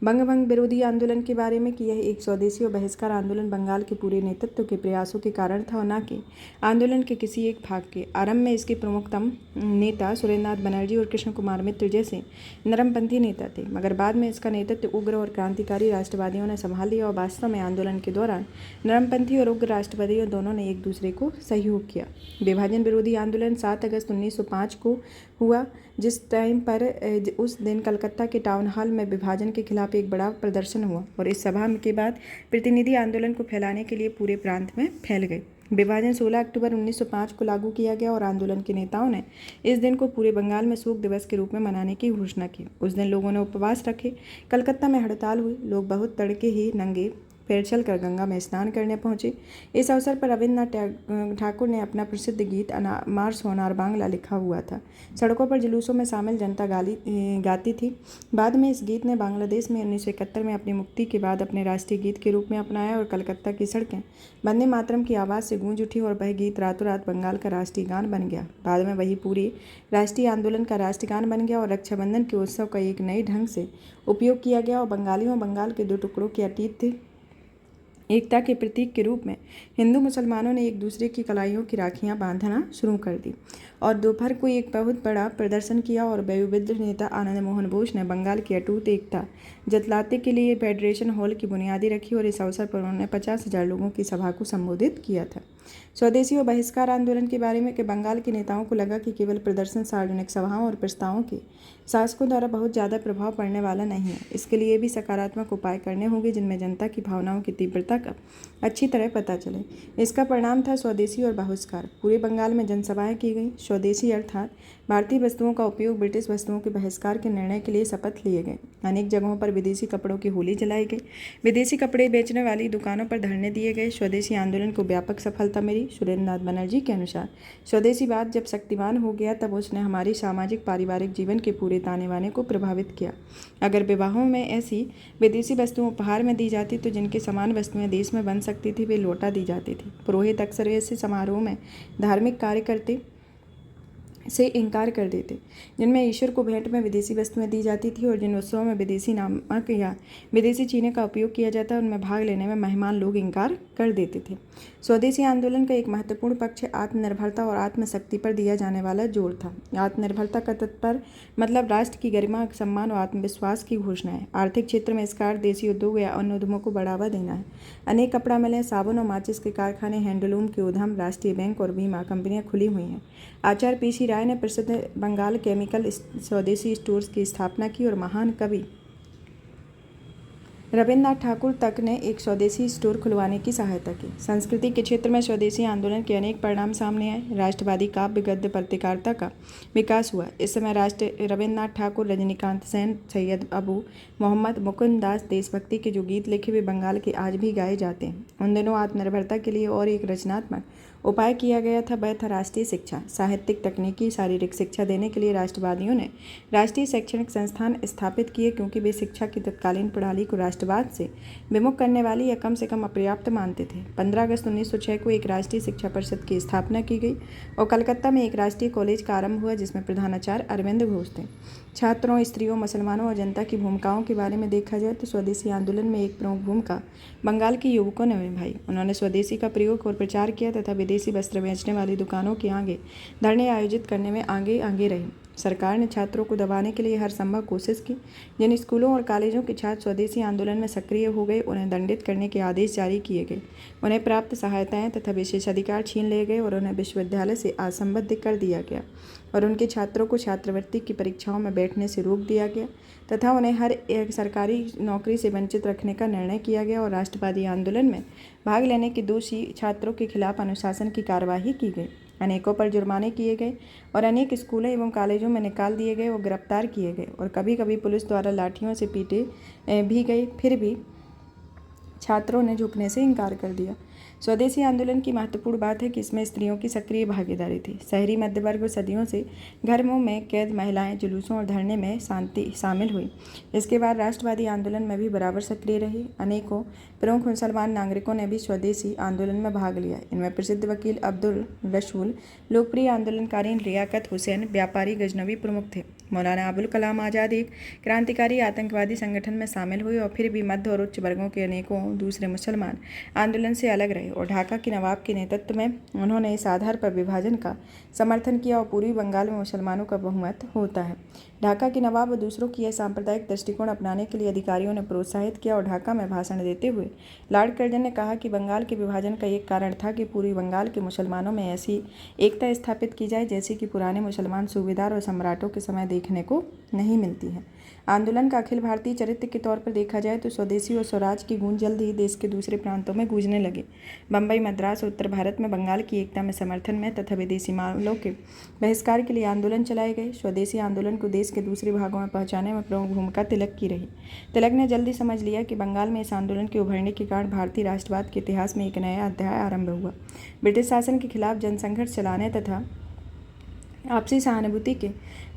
Speaker 1: बंगभंग विरोधी आंदोलन के बारे में कि यह एक स्वदेशी और बहिष्कार आंदोलन बंगाल के पूरे नेतृत्व के प्रयासों के कारण था और न कि आंदोलन के किसी एक भाग के। आरंभ में इसके प्रमुखतम नेता सुरेंद्रनाथ बनर्जी और कृष्ण कुमार मित्र जैसे नरमपंथी नेता थे, मगर बाद में इसका नेतृत्व उग्र और क्रांतिकारी राष्ट्रवादियों ने संभाल लिया और वास्तव में आंदोलन के दौरान नरमपंथी और उग्र राष्ट्रवादियों दोनों ने एक दूसरे को सहयोग किया। विभाजन विरोधी आंदोलन 7 अगस्त 1905 को हुआ जिस टाइम पर उस दिन कलकत्ता के टाउन हॉल में विभाजन के खिलाफ एक बड़ा प्रदर्शन हुआ और इस सभा के बाद प्रतिनिधि आंदोलन को फैलाने के लिए पूरे प्रांत में फैल गए। विभाजन 16 अक्टूबर 1905 को लागू किया गया और आंदोलन के नेताओं ने इस दिन को पूरे बंगाल में शोक दिवस के रूप में मनाने की घोषणा की। उस दिन लोगों ने उपवास रखे, कलकत्ता में हड़ताल हुई, लोग बहुत तड़के ही नंगे पैर चलकर गंगा में स्नान करने पहुंचे। इस अवसर पर रविन्द्रनाथ ठाकुर ने अपना प्रसिद्ध गीत मार सोनार बांग्ला लिखा हुआ था। सड़कों पर जुलूसों में शामिल जनता गाती थी। बाद में इस गीत ने बांग्लादेश में 1971 में अपनी मुक्ति के बाद अपने राष्ट्रीय गीत के रूप में अपनाया और कलकत्ता की सड़कें वंदे मातरम की आवाज़ से गूंज उठी और वह गीत रातों रात बंगाल का राष्ट्रीय गान बन गया। बाद में वही पूरी राष्ट्रीय आंदोलन का राष्ट्रीय गान बन गया और रक्षाबंधन के उत्सव का एक नए ढंग से उपयोग किया गया और बंगालियों बंगाल के दो टुकड़ों के अतीत एकता के प्रतीक के रूप में हिंदू मुसलमानों ने एक दूसरे की कलाइयों की राखियां बांधना शुरू कर दी और दोपहर को एक बहुत बड़ा प्रदर्शन किया और वयोवृद्ध नेता आनंद मोहन बोस ने बंगाल की अटूट एकता जतलाते के लिए फेडरेशन हॉल की बुनियादी रखी और इस अवसर पर उन्होंने 50,000 लोगों की सभा को संबोधित किया था। स्वदेशी और बहिष्कार आंदोलन के बारे में कि बंगाल के नेताओं को लगा कि केवल प्रदर्शन सार्वजनिक सभाओं और प्रस्तावों के शासकों द्वारा बहुत ज़्यादा प्रभाव पड़ने वाला नहीं है। इसके लिए भी सकारात्मक उपाय करने होंगे जिनमें जनता की भावनाओं की तीव्रता का अच्छी तरह पता चले। इसका परिणाम था स्वदेशी और बहिष्कार। पूरे बंगाल में जनसभाएं की गई। स्वदेशी अर्थात भारतीय वस्तुओं का उपयोग, ब्रिटिश वस्तुओं के बहिष्कार के निर्णय के लिए शपथ लिए गए। अनेक जगहों पर विदेशी कपड़ों की होली जलाई गई। विदेशी कपड़े बेचने वाली दुकानों पर धरने दिए गए। स्वदेशी आंदोलन को व्यापक सफलता मिली। सुरेंद्र नाथ बनर्जी के अनुसार स्वदेशीवाद जब शक्तिमान हो गया तब उसने हमारी सामाजिक पारिवारिक जीवन के पूरे ताने बाने को प्रभावित किया। अगर विवाहों में ऐसी विदेशी वस्तुएं उपहार में दी जाती तो जिनके समान वस्तुएं देश में बन सकती थी वे लौटा दी जाती थी। पुरोहित अक्सर ऐसे समारोह में धार्मिक कार्य करते से इनकार कर देते जिनमें ईश्वर को भेंट में विदेशी वस्तुएं दी जाती थी और जिन उत्सवों में विदेशी नमक या विदेशी चीनी का उपयोग किया जाता उनमें भाग लेने में मेहमान लोग इनकार कर देते थे। स्वदेशी आंदोलन का एक महत्वपूर्ण पक्ष आत्मनिर्भरता और आत्मशक्ति पर दिया जाने वाला जोर था। आत्मनिर्भरता का तत्पर मतलब राष्ट्र की गरिमा, सम्मान और आत्मविश्वास की घोषणा है। आर्थिक क्षेत्र में इसका अर्थ देशी उद्योग या अन्य उद्यमों को बढ़ावा देना है। अनेक कपड़ा मिलें, साबुन और माचिस के कारखाने, हैंडलूम के उद्यम, राष्ट्रीय बैंक और बीमा कंपनियां खुली हुई हैं। आचार्य पीसी राय ने प्रसिद्ध बंगाल केमिकल स्वदेशी स्टोर्स की स्थापना की और महान कवि रविन्द्रनाथ ठाकुर तक ने एक स्वदेशी स्टोर खुलवाने की सहायता की। संस्कृति के क्षेत्र में स्वदेशी आंदोलन के अनेक परिणाम सामने आए। राष्ट्रवादी काव्य गद्य पत्रकारिता का विकास हुआ। इस समय रविन्द्रनाथ ठाकुर, रजनीकांत सेन, सैयद अबू मोहम्मद, मुकुंद दास देशभक्ति के जो गीत लिखे वे बंगाल के आज भी गाए जाते हैं। उन दिनों आत्मनिर्भरता के लिए और एक रचनात्मक उपाय किया गया था, वह था राष्ट्रीय शिक्षा। साहित्यिक, तकनीकी, शारीरिक शिक्षा देने के लिए राष्ट्रवादियों ने राष्ट्रीय शैक्षणिक संस्थान स्थापित किए क्योंकि वे शिक्षा की तत्कालीन प्रणाली को राष्ट्रवाद से विमुख करने वाली या कम से कम अपर्याप्त मानते थे। 15 अगस्त 1906 को एक राष्ट्रीय शिक्षा परिषद की स्थापना की गई और कलकत्ता में एक राष्ट्रीय कॉलेज का आरंभ हुआ जिसमें प्रधानाचार्य अरविंद घोष थे। छात्रों, स्त्रियों, मुसलमानों और जनता की भूमिकाओं के बारे में देखा जाए तो स्वदेशी आंदोलन में एक प्रमुख भूमिका बंगाल के युवकों ने निभाई। उन्होंने स्वदेशी का प्रयोग और प्रचार किया तथा विदेशी वस्त्र बेचने वाली दुकानों के आगे धरने आयोजित करने में आगे रहे। सरकार ने छात्रों को दबाने के लिए हर संभव कोशिश की। जिन स्कूलों और कॉलेजों के छात्र स्वदेशी आंदोलन में सक्रिय हो गए उन्हें दंडित करने के आदेश जारी किए गए। उन्हें प्राप्त सहायताएं तथा विशेषाधिकार छीन लिए गए और उन्हें विश्वविद्यालय से असंबद्ध कर दिया गया और उनके छात्रों को छात्रवृत्ति की परीक्षाओं में बैठने से रोक दिया गया तथा उन्हें हर एक सरकारी नौकरी से वंचित रखने का निर्णय किया गया और राष्ट्रवादी आंदोलन में भाग लेने के दोषी छात्रों के खिलाफ अनुशासन की कार्यवाही की गई। अनेकों पर जुर्माने किए गए और अनेक स्कूलों एवं कॉलेजों में निकाल दिए गए और गिरफ्तार किए गए और कभी कभी पुलिस द्वारा लाठियों से पीटे भी गए। फिर भी छात्रों ने झुकने से इनकार कर दिया। स्वदेशी आंदोलन की महत्वपूर्ण बात है कि इसमें स्त्रियों की सक्रिय भागीदारी थी। शहरी मध्य वर्ग सदियों से घरों में कैद महिलाएं जुलूसों और धरने में शामिल हुई। इसके बाद राष्ट्रवादी आंदोलन में भी बराबर सक्रिय रही। अनेकों प्रमुख मुसलमान नागरिकों ने भी स्वदेशी आंदोलन में भाग लिया। इनमें प्रसिद्ध वकील अब्दुल रसूल, लोकप्रिय आंदोलनकारी लियाकत हुसैन, व्यापारी गजनवी प्रमुख थे। मौलाना अबुल कलाम आज़ाद एक क्रांतिकारी आतंकवादी संगठन में शामिल हुए और फिर भी मध्य और उच्च वर्गों के अनेकों दूसरे मुसलमान आंदोलन से अलग रहे और ढाका के नवाब के नेतृत्व में उन्होंने इस आधार पर विभाजन का समर्थन किया और पूर्वी बंगाल में मुसलमानों का बहुमत होता है। ढाका के नवाब और दूसरों की यह सांप्रदायिक दृष्टिकोण अपनाने के लिए अधिकारियों ने प्रोत्साहित किया और ढाका में भाषण देते हुए लॉर्ड कर्जन ने कहा कि बंगाल के विभाजन का एक कारण था कि पूर्वी बंगाल के मुसलमानों में ऐसी एकता स्थापित की जाए जैसी कि पुराने मुसलमान सूबेदार और सम्राटों के समय देखने को नहीं मिलती है। आंदोलन का अखिल भारतीय चरित्र के तौर पर देखा जाए तो स्वदेशी और स्वराज की गूंज जल्द ही देश के दूसरे प्रांतों में गूंजने लगे। बम्बई, मद्रास और उत्तर भारत में बंगाल की एकता में समर्थन में तथा विदेशी मामलों के बहिष्कार के लिए आंदोलन चलाए गए। स्वदेशी आंदोलन को देश के दूसरे भागों में पहुंचाने में प्रमुख भूमिका तिलक की रही। तिलक ने जल्दी समझ लिया कि बंगाल में इस आंदोलन के उभरने के कारण भारतीय राष्ट्रवाद के इतिहास में एक नया अध्याय आरंभ हुआ। ब्रिटिश शासन के खिलाफ जनसंघर्ष चलाने तथा आपसी सहानुभूति के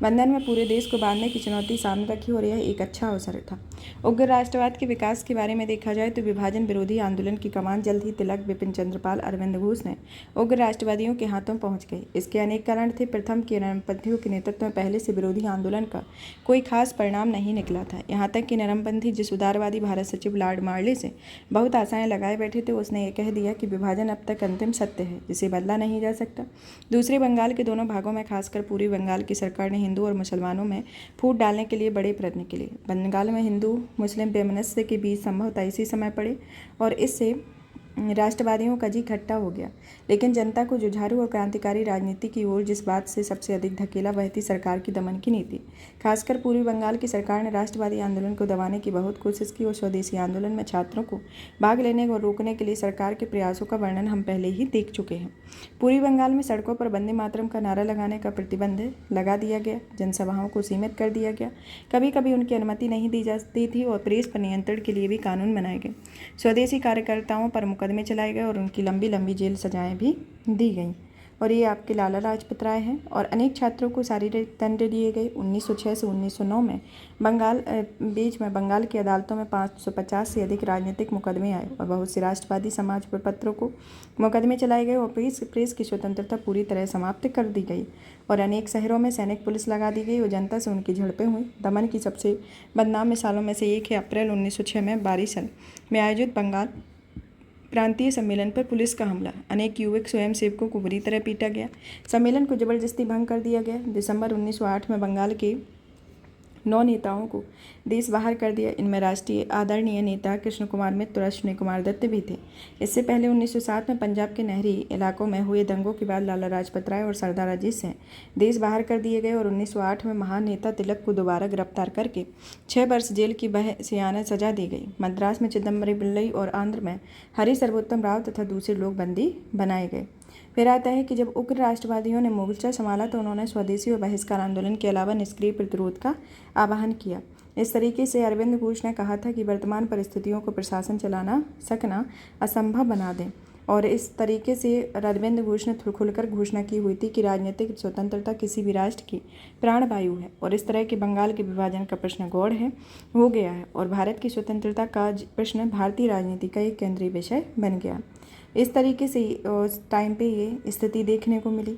Speaker 1: बंधन में पूरे देश को बांधने की चुनौती सामने रखी और यह एक अच्छा अवसर था। उग्र राष्ट्रवाद के विकास के बारे में देखा जाए तो विभाजन विरोधी आंदोलन की कमान जल्द ही तिलक, बिपिन चंद्र पाल, अरविंद घोष ने उग्र राष्ट्रवादियों के हाथों पहुंच गई। इसके अनेक कारण थे। प्रथम के नरमपंथियों के नेतृत्व में पहले से विरोधी आंदोलन का कोई खास परिणाम नहीं निकला था। यहाँ तक कि नरमपंथी जिस उदारवादी भारत सचिव लॉर्ड मार्ले से बहुत आशाएं लगाए बैठे थे, उसने ये कह दिया कि विभाजन अब तक अंतिम सत्य है जिसे बदला नहीं जा सकता। दूसरे बंगाल के दोनों भागों में खासकर पूर्वी बंगाल की सरकार ने हिंदू और मुसलमानों में फूट डालने के लिए बड़े प्रयत्न किए। बंगाल में हिंदू मुस्लिम वैमनस्य के बीच संभवतः इसी समय पड़े और इससे राष्ट्रवादियों का जी खट्टा हो गया। लेकिन जनता को जुझारू और क्रांतिकारी राजनीति की ओर जिस बात से सबसे अधिक धकेला वह थी सरकार की दमन की नीति। खासकर पूर्वी बंगाल की सरकार ने राष्ट्रवादी आंदोलन को दबाने की बहुत कोशिश की और स्वदेशी आंदोलन में छात्रों को भाग लेने और रोकने के लिए सरकार के प्रयासों का वर्णन हम पहले ही देख चुके हैं। पूर्वी बंगाल में सड़कों पर वंदे मातरम का नारा लगाने का प्रतिबंध लगा दिया गया, जनसभाओं को सीमित कर दिया गया, कभी कभी उनकी अनुमति नहीं दी जाती थी और प्रेस पर नियंत्रण के लिए भी कानून बनाए गए। स्वदेशी कार्यकर्ताओं पर मुकदमे चलाए गए और उनकी लंबी लंबी जेल सजाएं भी दी गईं। और ये आपके लाला लाजपत राय हैं। और अनेक छात्रों को शारीरिक दंड दिए गए। 1906 से 1909 में बीच में बंगाल की अदालतों में 550 से अधिक राजनीतिक मुकदमे आए और बहुत से राष्ट्रवादी समाज पर पत्रों को मुकदमे चलाए गए और प्रेस की स्वतंत्रता पूरी तरह समाप्त कर दी गई और अनेक शहरों में सैनिक पुलिस लगा दी गई और जनता से उनकी झड़पें हुई। दमन की सबसे बदनाम मिसालों में से एक है अप्रैल 1906 में बारिसन में आयोजित बंगाल प्रांतीय सम्मेलन पर पुलिस का हमला। अनेक युवक स्वयंसेवकों को बुरी तरह पीटा गया। सम्मेलन को जबरदस्ती भंग कर दिया गया। दिसंबर 1908 में बंगाल के 9 नेताओं को देश बाहर कर दिया। इनमें राष्ट्रीय आदरणीय नेता कृष्ण कुमार मित्र और अश्विनी कुमार दत्त भी थे। इससे पहले 1907 में पंजाब के नहरी इलाकों में हुए दंगों के बाद लाला लाजपत राय और सरदार अजीत सिंह देश बाहर कर दिए गए और 1908 में महान नेता तिलक को दोबारा गिरफ्तार करके 6 वर्ष जेल की बहसियाना सजा दी गई। मद्रास में चिदम्बरम पिल्लई और आंध्र में हरि सर्वोत्तम राव तथा दूसरे लोग बंदी बनाए गए। फिर आता है कि जब उग्र राष्ट्रवादियों ने मोर्चा संभाला तो उन्होंने स्वदेशी और बहिष्कार आंदोलन के अलावा निष्क्रिय प्रतिरोध का आह्वान किया। इस तरीके से अरविंद घोष ने कहा था कि वर्तमान परिस्थितियों को प्रशासन चलाना सकना असंभव बना दें और इस तरीके से अरविंद घोष ने खुलकर घोषणा की हुई थी कि राजनीतिक स्वतंत्रता किसी भी राष्ट्र की प्राणवायु है और इस तरह के बंगाल के विभाजन का प्रश्न गौड़ हो गया है और भारत की स्वतंत्रता का प्रश्न भारतीय राजनीति का एक केंद्रीय विषय बन गया। इस तरीके से उस टाइम पे ये स्थिति देखने को मिली।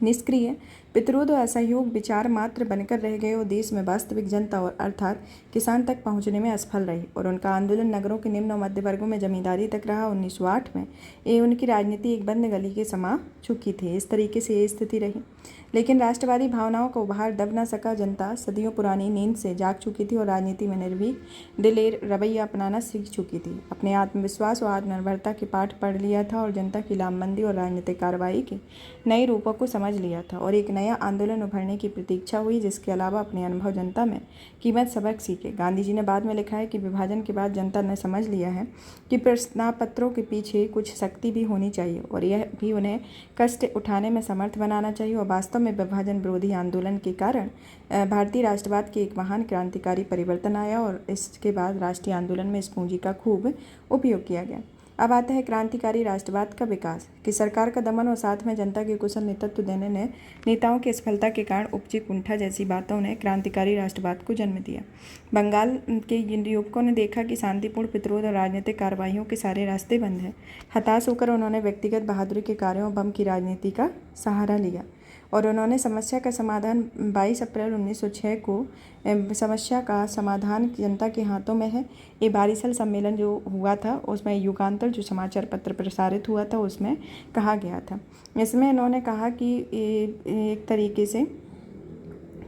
Speaker 1: निष्क्रिय प्रतिरोध और असहयोग विचार मात्र बनकर रह गए और देश में वास्तविक जनता और अर्थात किसान तक पहुंचने में असफल रही और उनका आंदोलन नगरों के निम्न और मध्य वर्गों में जमींदारी तक रहा। 1908 में ये उनकी राजनीति एक बंद गली के समा चुकी थी। इस तरीके से ये स्थिति रही, लेकिन राष्ट्रवादी भावनाओं का उभार दब न सका। जनता सदियों पुरानी नींद से जाग चुकी थी और राजनीति में निर्भीक दिलेर रवैया अपनाना सीख चुकी थी। अपने आत्मविश्वास और आत्मनिर्भरता के पाठ पढ़ लिया था और जनता की लामबंदी और राजनीतिक कार्रवाई के नए रूपों को समझ लिया था और एक नया आंदोलन उभरने की प्रतीक्षा हुई, जिसके अलावा अपने अनुभव जनता में कीमत सबक सीखे। गांधी जी ने बाद में लिखा है कि विभाजन के बाद जनता ने समझ लिया है कि प्रश्नपत्रों के पीछे कुछ शक्ति भी होनी चाहिए और यह भी उन्हें कष्ट उठाने में समर्थ बनाना चाहिए और वास्तव में विभाजन विरोधी आंदोलन के कारण भारतीय राष्ट्रवाद के एक महान क्रांतिकारी परिवर्तन आया और इसके बाद राष्ट्रीय आंदोलन में इस पूंजी का खूब उपयोग किया गया। अब आता है क्रांतिकारी राष्ट्रवाद का विकास कि सरकार का दमन और साथ में जनता के कुशल नेतृत्व देने ने नेताओं की असफलता के कारण उपजी कुंठा जैसी बातों ने क्रांतिकारी राष्ट्रवाद को जन्म दिया। बंगाल के युवकों ने देखा कि शांतिपूर्ण प्रतिरोध और राजनीतिक कार्रवाइयों के सारे रास्ते बंद हैं। हताश होकर उन्होंने व्यक्तिगत बहादुरी के कार्यों और बम की राजनीति का सहारा लिया और उन्होंने समस्या का समाधान 22 अप्रैल 1906 को समस्या का समाधान जनता के हाथों में है। ये बारिशल सम्मेलन जो हुआ था उसमें युगांतर जो समाचार पत्र प्रसारित हुआ था उसमें कहा गया था। इसमें इन्होंने कहा कि एक तरीके से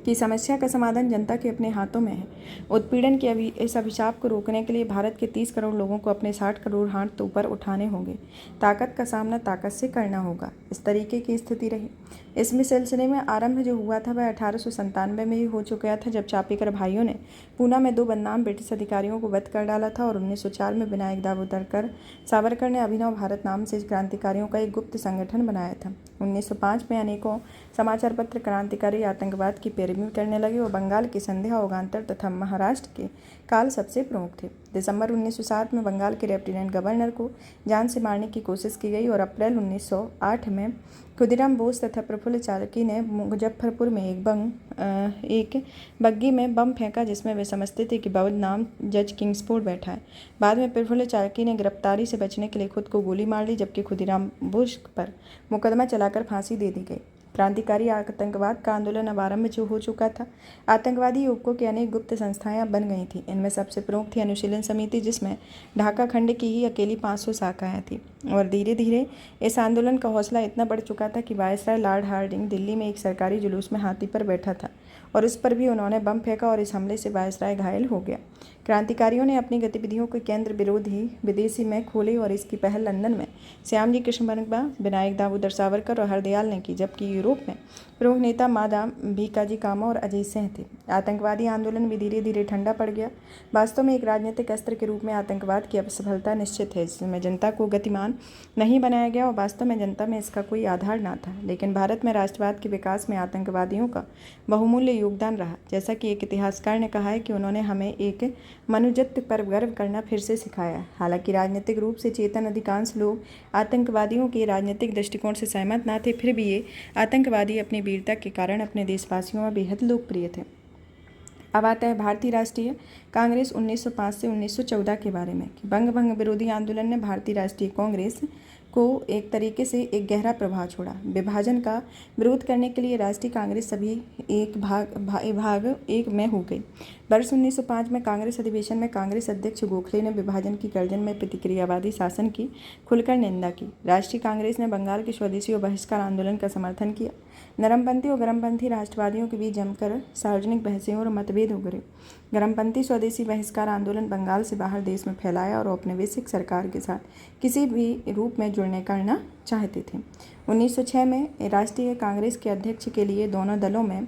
Speaker 1: कि समस्या का समाधान जनता के अपने हाथों में है। उत्पीड़न के इस अभिशाप को रोकने के लिए भारत के 30 करोड़ लोगों को अपने 60 करोड़ हाथ ऊपर उठाने होंगे। ताकत का सामना ताकत से करना होगा। इस तरीके की स्थिति रही। इसमें सिलसिले में आरंभ जो हुआ था वह 1897 में ही हो चुका था, जब चापेकर भाइयों ने पूना में 2 बदनाम ब्रिटिश अधिकारियों को वध कर डाला था। और 1904 में विनायक दामोदर सावरकर ने अभिनव भारत नाम से क्रांतिकारियों का एक गुप्त संगठन बनाया था। 1905 में अनेकों समाचार पत्र क्रांतिकारी आतंकवाद की पैरवी करने लगे और बंगाल की संध्या, युगांतर तथा महाराष्ट्र के काल सबसे प्रमुख थे। दिसंबर 1907 में बंगाल के लेफ्टिनेंट गवर्नर को जान से मारने की कोशिश की गई और अप्रैल 1908 में खुदीराम बोस तथा प्रफुल्ल चाकी ने मुजफ्फरपुर में एक बग्गी में बम फेंका, जिसमें वे समझते थे कि बौद्ध नाम जज किंग्सफोर्ड बैठा है। बाद में प्रफुल्ल चाकी ने गिरफ्तारी से बचने के लिए खुद को गोली मार ली, जबकि खुदीराम बोस पर मुकदमा चलाकर फांसी दे दी गई। क्रांतिकारी आतंकवाद का आंदोलन अब आरंभ जो हो चुका था। आतंकवादी युवकों की अनेक गुप्त संस्थाएं बन गई थीं। इनमें सबसे प्रमुख थी अनुशीलन समिति, जिसमें ढाका खंड की ही अकेली 500 शाखाएं थीं। और धीरे धीरे इस आंदोलन का हौसला इतना बढ़ चुका था कि वायसराय लॉर्ड हार्डिंग दिल्ली में एक सरकारी जुलूस में हाथी पर बैठा था और उस पर भी उन्होंने बम फेंका और इस हमले से वायसराय घायल हो गया। क्रांतिकारियों ने अपनी गतिविधियों के केंद्र विरोधी विदेशी में खोले और इसकी पहल लंदन में श्यामजी कृष्ण वर्मा, विनायक दामोदर सावरकर और हरदयाल ने की, जबकि यूरोप में प्रमुख नेता मादाम भीकाजी कामा और अजय सिंह थे। आतंकवादी आंदोलन भी धीरे धीरे ठंडा पड़ गया। वास्तव में एक राजनीतिक अस्त्र के रूप में आतंकवाद की असफलता निश्चित है, जिसमें जनता को गतिमान नहीं बनाया गया और वास्तव में जनता में इसका कोई आधार ना था। लेकिन भारत में राष्ट्रवाद के विकास में आतंकवादियों का बहुमूल्य योगदान रहा। जैसा कि एक इतिहासकार ने कहा है कि उन्होंने हमें एक मनुजत्व पर गर्व करना फिर से सिखाया। हालांकि राजनीतिक रूप से चेतन अधिकांश लोग आतंकवादियों के राजनीतिक दृष्टिकोण से सहमत न थे, फिर भी ये आतंकवादी अपनी वीरता के कारण अपने देशवासियों में बेहद लोकप्रिय थे। अब आता है भारतीय राष्ट्रीय कांग्रेस 1905 से 1914 के बारे में। बंग विरोधी आंदोलन ने भारतीय राष्ट्रीय कांग्रेस को एक तरीके से एक गहरा प्रभाव छोड़ा। विभाजन का विरोध करने के लिए राष्ट्रीय कांग्रेस सभी एक में हो गई। वर्ष 1905 में कांग्रेस अधिवेशन में कांग्रेस अध्यक्ष गोखले ने विभाजन की गर्जन में प्रतिक्रियावादी शासन की खुलकर निंदा की। राष्ट्रीय कांग्रेस ने बंगाल के स्वदेशी और बहिष्कार आंदोलन का समर्थन किया। नरमपंथी और गर्मपंथी राष्ट्रवादियों के बीच जमकर सार्वजनिक बहसें और मतभेद उभरे। गर्मपंथी स्वदेशी बहिष्कार आंदोलन बंगाल से बाहर देश में फैलाया और औपनिवेशिक सरकार के साथ किसी भी रूप में जुड़ने करना चाहते थे। 1906 में राष्ट्रीय कांग्रेस के अध्यक्ष के लिए दोनों दलों में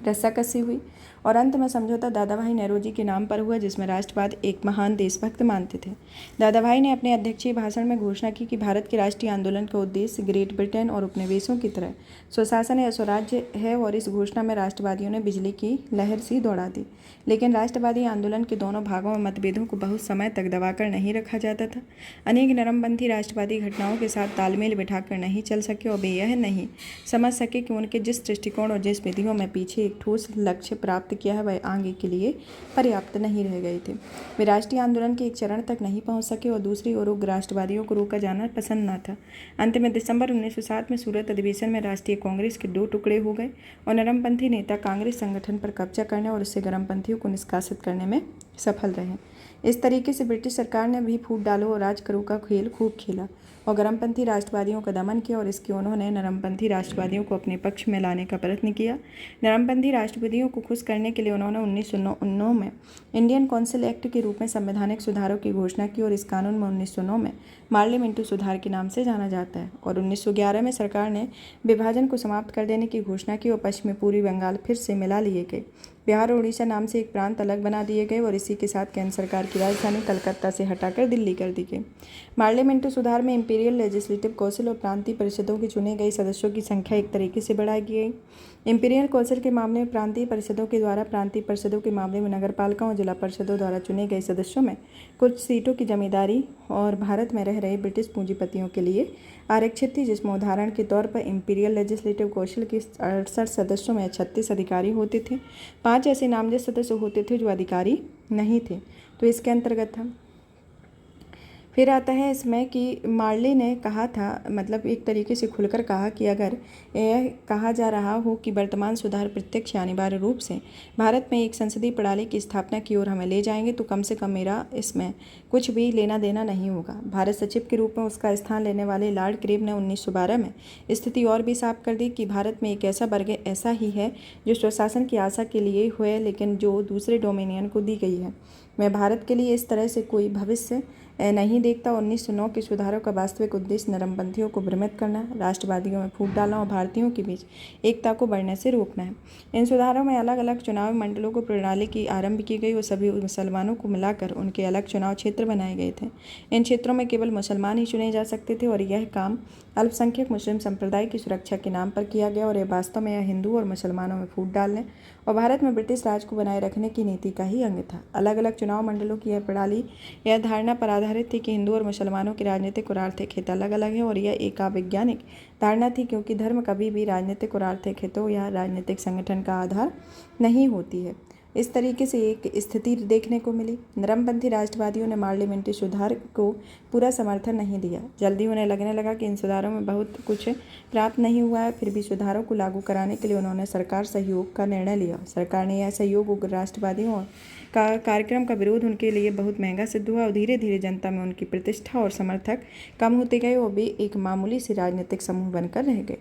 Speaker 1: रस्साकसी हुई और अंत में समझौता दादाभाई नौरोजी के नाम पर हुआ, जिसमें राष्ट्रवाद एक महान देशभक्त मानते थे। दादाभाई ने अपने अध्यक्षीय भाषण में घोषणा की कि भारत के राष्ट्रीय आंदोलन का उद्देश्य ग्रेट ब्रिटेन और उपनिवेशों की तरह स्वशासन या स्वराज्य है, और इस घोषणा में राष्ट्रवादियों ने बिजली की लहर सी दौड़ा दी। लेकिन राष्ट्रवादी आंदोलन के दोनों भागों में मतभेदों को बहुत समय तक दबाकर नहीं रखा जाता था। अनेक नरमपंथी राष्ट्रवादी घटनाओं के साथ तालमेल बिठाकर नहीं चल सके और वे यह नहीं समझ सके कि उनके जिस दृष्टिकोण और जिस विधियों में पीछे एक ठोस लक्ष्य प्राप्त किया है वह आगे के लिए पर्याप्त नहीं रह गए थे। वे राष्ट्रीय आंदोलन के एक चरण तक नहीं पहुंच सके और दूसरी ओर उग्र राष्ट्रवादियों को रोका जाना पसंद न था। अंत में दिसंबर 1907 में सूरत अधिवेशन में राष्ट्रीय कांग्रेस के 2 टुकड़े हो गए और नरमपंथी नेता कांग्रेस संगठन पर कब्जा करने और इससे गर्मपंथियों को निष्कासित करने में सफल रहे। इस तरीके से ब्रिटिश सरकार ने भी फूट डालो और राज करो का खेल खूब खेला और गर्मपंथी राष्ट्रवादियों का दमन किया और इसके उन्होंने नरमपंथी राष्ट्रवादियों को अपने पक्ष में लाने का प्रयत्न किया। नरमपंथी राष्ट्रवादियों को खुश करने के लिए उन्होंने 1909 में इंडियन काउंसिल एक्ट के रूप में संवैधानिक सुधारों की घोषणा की और इस कानून में 1909 में मार्ले मिंटो सुधार के नाम से जाना जाता है। और 1911 में सरकार ने विभाजन को समाप्त कर देने की घोषणा की और पश्चिमी पूर्वी बंगाल फिर से मिला लिए गए। बिहार और उड़ीसा नाम से एक प्रांत अलग बना दिए गए और इसी के साथ केंद्र सरकार की राजधानी कलकत्ता से हटाकर दिल्ली कर दी गई। मार्ले मिंटो सुधार में इंपीरियल लेजिस्लेटिव काउंसिल और प्रांतीय परिषदों के चुने गए सदस्यों की संख्या एक तरीके से बढ़ाई गई। इंपीरियल काउंसिल के मामले में प्रांतीय परिषदों के द्वारा, प्रांतीय परिषदों के मामले में नगरपालिकाओं और जिला परिषदों द्वारा चुने गए सदस्यों में कुछ सीटों की जमींदारी और भारत में रह रहे ब्रिटिश पूंजीपतियों के लिए आरक्षित थी, जिसमें उदाहरण के तौर पर इंपीरियल लेजिस्लेटिव काउंसिल के 68 सदस्यों में 36 अधिकारी होते थे। 5 ऐसे नामजद सदस्य होते थे जो अधिकारी नहीं थे। तो इसके अंतर्गत था फिर आता है इसमें कि मार्ले ने कहा था, मतलब एक तरीके से खुलकर कहा कि अगर यह कहा जा रहा हो कि वर्तमान सुधार प्रत्यक्ष या अनिवार्य रूप से भारत में एक संसदीय प्रणाली की स्थापना की ओर हमें ले जाएंगे तो कम से कम मेरा इसमें कुछ भी लेना देना नहीं होगा। भारत सचिव के रूप में उसका स्थान लेने वाले लॉर्ड क्रेव ने 1912 में स्थिति और भी साफ कर दी कि भारत में एक ऐसा वर्ग ऐसा ही है जो स्वशासन की आशा के लिए हुए लेकिन जो दूसरे डोमिनियन को दी गई है। मैं भारत के लिए इस तरह से कोई भविष्य नहीं देखता। 1909 के सुधारों का वास्तविक उद्देश्य नरमपंथियों को भ्रमित करना, राष्ट्रवादियों में फूट डालना और भारतीयों के बीच एकता को बढ़ने से रोकना है। इन सुधारों में अलग अलग चुनाव मंडलों को प्रणाली की आरंभ की गई और सभी मुसलमानों को मिलाकर उनके अलग चुनाव क्षेत्र बनाए गए थे। इन क्षेत्रों में केवल मुसलमान ही चुने जा सकते थे और यह काम अल्पसंख्यक मुस्लिम संप्रदाय की सुरक्षा के नाम पर किया गया और यह वास्तव में यह हिंदू और मुसलमानों में फूट डालने और भारत में ब्रिटिश राज को बनाए रखने की नीति का ही अंग था। अलग अलग चुनाव मंडलों की यह प्रणाली यह धारणा पर आधारित थी कि हिंदू और मुसलमानों के राजनीतिक और आर्थिक हित अलग अलग हैं और यह एक अवैज्ञानिक धारणा थी क्योंकि धर्म कभी भी राजनीतिक और आर्थिक हितों या राजनीतिक संगठन का आधार नहीं होती है। इस तरीके से एक स्थिति देखने को मिली। नरमपंथी राष्ट्रवादियों ने पार्लियामेंट्री सुधार को पूरा समर्थन नहीं दिया। जल्दी उन्हें लगने लगा कि इन सुधारों में बहुत कुछ प्राप्त नहीं हुआ है। फिर भी सुधारों को लागू कराने के लिए उन्होंने सरकार सहयोग का निर्णय लिया। सरकार ने यह सहयोग उग्र राष्ट्रवादियों का कार्यक्रम का विरोध उनके लिए बहुत महंगा सिद्ध हुआ और धीरे धीरे जनता में उनकी प्रतिष्ठा और समर्थक कम होते गए और वे एक मामूली सी राजनीतिक समूह बनकर रह गए।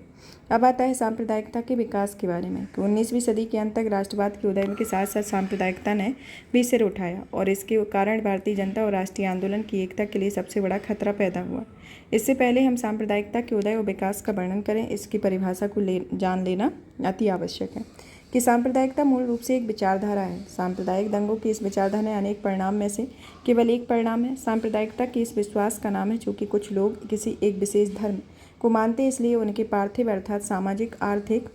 Speaker 1: अब आता है सांप्रदायिकता के विकास के बारे में कि 19वीं सदी के अंत तक राष्ट्रवाद के उदय के साथ साथ सांप्रदायिकता ने भी सिर उठाया और इसके कारण भारतीय जनता और राष्ट्रीय आंदोलन की एकता के लिए सबसे बड़ा खतरा पैदा हुआ। इससे पहले हम सांप्रदायिकता के उदय और विकास का वर्णन करें, इसकी परिभाषा को जान लेना अति आवश्यक है कि सांप्रदायिकता मूल रूप से एक विचारधारा है। सांप्रदायिक दंगों की इस विचारधारा ने अनेक परिणाम में से केवल एक परिणाम है। सांप्रदायिकता के इस विश्वास का नाम है चूँकि कुछ लोग किसी एक विशेष धर्म को मानते इसलिए उनके पार्थिव अर्थात सामाजिक, आर्थिक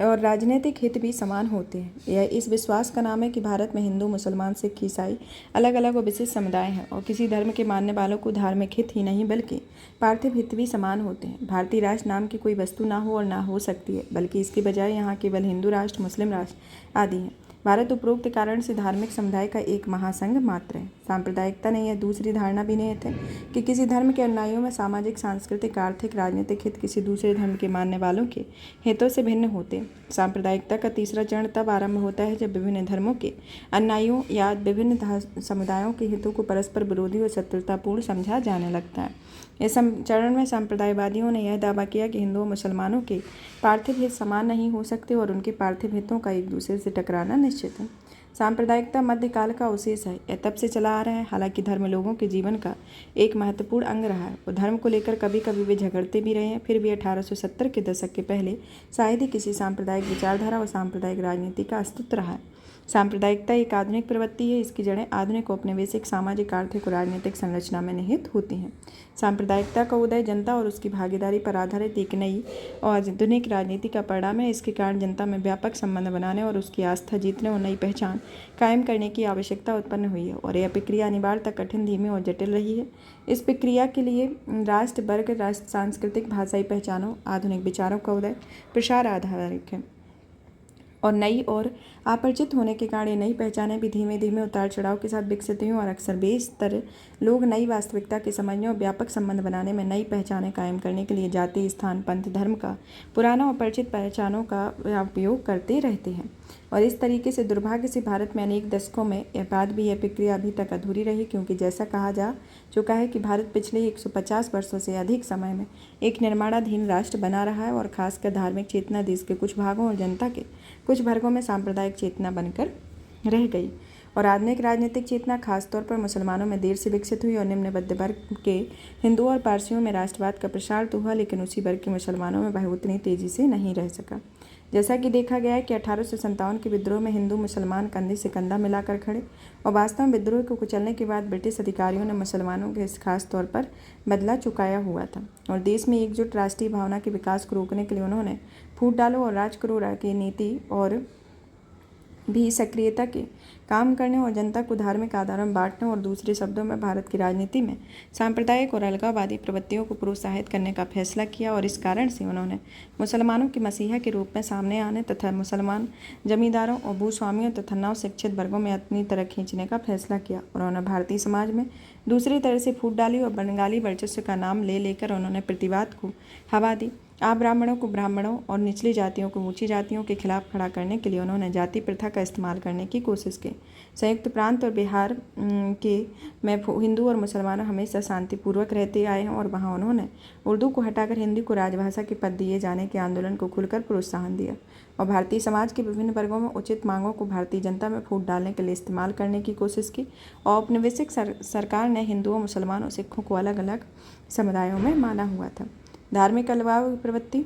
Speaker 1: और राजनीतिक हित भी समान होते हैं। यह इस विश्वास का नाम है कि भारत में हिंदू, मुसलमान, सिख, ईसाई अलग अलग और विशेष समुदाय हैं और किसी धर्म के मानने वालों को धार्मिक हित ही नहीं बल्कि पार्थिव हित भी समान होते हैं। भारतीय राष्ट्र नाम की कोई वस्तु ना हो और ना हो सकती है, बल्कि इसके बजाय यहाँ केवल हिंदू राष्ट्र, मुस्लिम राष्ट्र आदि हैं। भारत उपरोक्त कारण से धार्मिक समुदाय का एक महासंघ मात्र है। सांप्रदायिकता ने यह दूसरी धारणा भी निहित है कि किसी धर्म के अनुयायियों में सामाजिक, सांस्कृतिक, आर्थिक, राजनीतिक हित किसी दूसरे धर्म के मानने वालों के हितों से भिन्न होते हैं। सांप्रदायिकता का तीसरा चरण तब आरंभ होता है जब विभिन्न धर्मों के अनुयायियों या विभिन्न समुदायों के हितों को परस्पर विरोधी और शत्रुतापूर्ण समझा जाने लगता है। इस चरण में सांप्रदायवादियों ने यह दावा किया कि हिंदुओं मुसलमानों के पार्थिव हित समान नहीं हो सकते और उनके पार्थिव हितों का एक दूसरे से टकराना निश्चित है। सांप्रदायिकता मध्यकाल का अवशेष है। यह तब से चला आ रहा है। हालांकि धर्म लोगों के जीवन का एक महत्वपूर्ण अंग रहा है और धर्म को लेकर कभी कभी वे झगड़ते भी रहे हैं, फिर भी 1870 के दशक के पहले शायद ही किसी सांप्रदायिक विचारधारा और सांप्रदायिक राजनीति का अस्तित्व रहा है। सांप्रदायिकता एक आधुनिक प्रवृत्ति है। इसकी जड़ें आधुनिक औपनिवेशिक, सामाजिक, आर्थिक और राजनीतिक संरचना में निहित होती हैं। सांप्रदायिकता का उदय जनता और उसकी भागीदारी पर आधारित एक नई और आधुनिक राजनीति का परिणाम है। इसके कारण जनता में व्यापक संबंध बनाने और उसकी आस्था जीतने और नई पहचान कायम करने की आवश्यकता उत्पन्न हुई है और यह प्रक्रिया अनिवार्यतः कठिन, धीमी और जटिल रही है। इस प्रक्रिया के लिए राष्ट्र, वर्ग, राष्ट्र, सांस्कृतिक, भाषाई पहचानों, आधुनिक विचारों का उदय, प्रसार आधारित है और नई और अपरिचित होने के कारण ये नई पहचानें भी धीमे धीमे उतार चढ़ाव के साथ विकसित हुई और अक्सर बेशतर लोग नई वास्तविकता के समझने और व्यापक संबंध बनाने में नई पहचानें कायम करने के लिए जाति, स्थान, पंथ, धर्म का पुराना और परिचित पहचानों का उपयोग करते रहते हैं। और इस तरीके से दुर्भाग्य से भारत में अनेक दशकों में बाद भी यह प्रक्रिया अभी तक अधूरी रही, क्योंकि जैसा कहा जा चुका है कि भारत पिछले 150 वर्षों से अधिक समय में एक निर्माणाधीन राष्ट्र बना रहा है और खासकर धार्मिक चेतना देश के कुछ भागों और जनता के कुछ वर्गों में सांप्रदायिक चेतना बनकर रह गई और आधुनिक राजनीतिक चेतना खासतौर पर मुसलमानों में देर से विकसित हुई और निम्न मध्य वर्ग के हिंदुओं और पारसियों में राष्ट्रवाद का प्रसार तो हुआ, लेकिन उसी वर्ग के मुसलमानों में वह उतनी तेजी से नहीं रह सका। जैसा कि देखा गया है कि 1857 के विद्रोह में हिंदू मुसलमान कंधे से कंधा मिलाकर खड़े और वास्तव में विद्रोह को कुचलने के बाद ब्रिटिश अधिकारियों ने मुसलमानों के खास तौर पर बदला चुकाया हुआ था और देश में एकजुट राष्ट्रीय भावना के विकास को रोकने के लिए उन्होंने फूट डालो और राज करो की नीति और भी सक्रियता के काम करने और जनता को धार्मिक आधारों में बांटने और दूसरे शब्दों में भारत की राजनीति में सांप्रदायिक और अलगाववादी प्रवृत्तियों को प्रोत्साहित करने का फैसला किया और इस कारण से उन्होंने मुसलमानों के मसीहा के रूप में सामने आने तथा मुसलमान जमींदारों और भूस्वामियों तथा नव शिक्षित वर्गों में अपनी तरह खींचने का फैसला किया। उन्होंने भारतीय समाज में दूसरी तरह से फूट डाली और बंगाली वर्चस्व का नाम ले लेकर उन्होंने प्रतिवाद को हवा दी। ब्राह्मणों को ब्राह्मणों और निचली जातियों को ऊंची जातियों के खिलाफ खड़ा करने के लिए उन्होंने जाति प्रथा का इस्तेमाल करने की कोशिश की। संयुक्त प्रांत और बिहार के में हिंदू और मुसलमान हमेशा शांतिपूर्वक रहते आए हैं और वहां उन्होंने उर्दू को हटाकर हिंदी को राजभाषा के पद दिए जाने के आंदोलन को खुलकर प्रोत्साहन दिया और भारतीय समाज के विभिन्न वर्गों में उचित मांगों को भारतीय जनता में फूट डालने के लिए इस्तेमाल करने की कोशिश की। और औपनिवेशिक सरकार ने हिंदुओं, मुसलमानों, सिखों को अलग अलग समुदायों में माना हुआ था। धार्मिक अलगाव प्रवृत्ति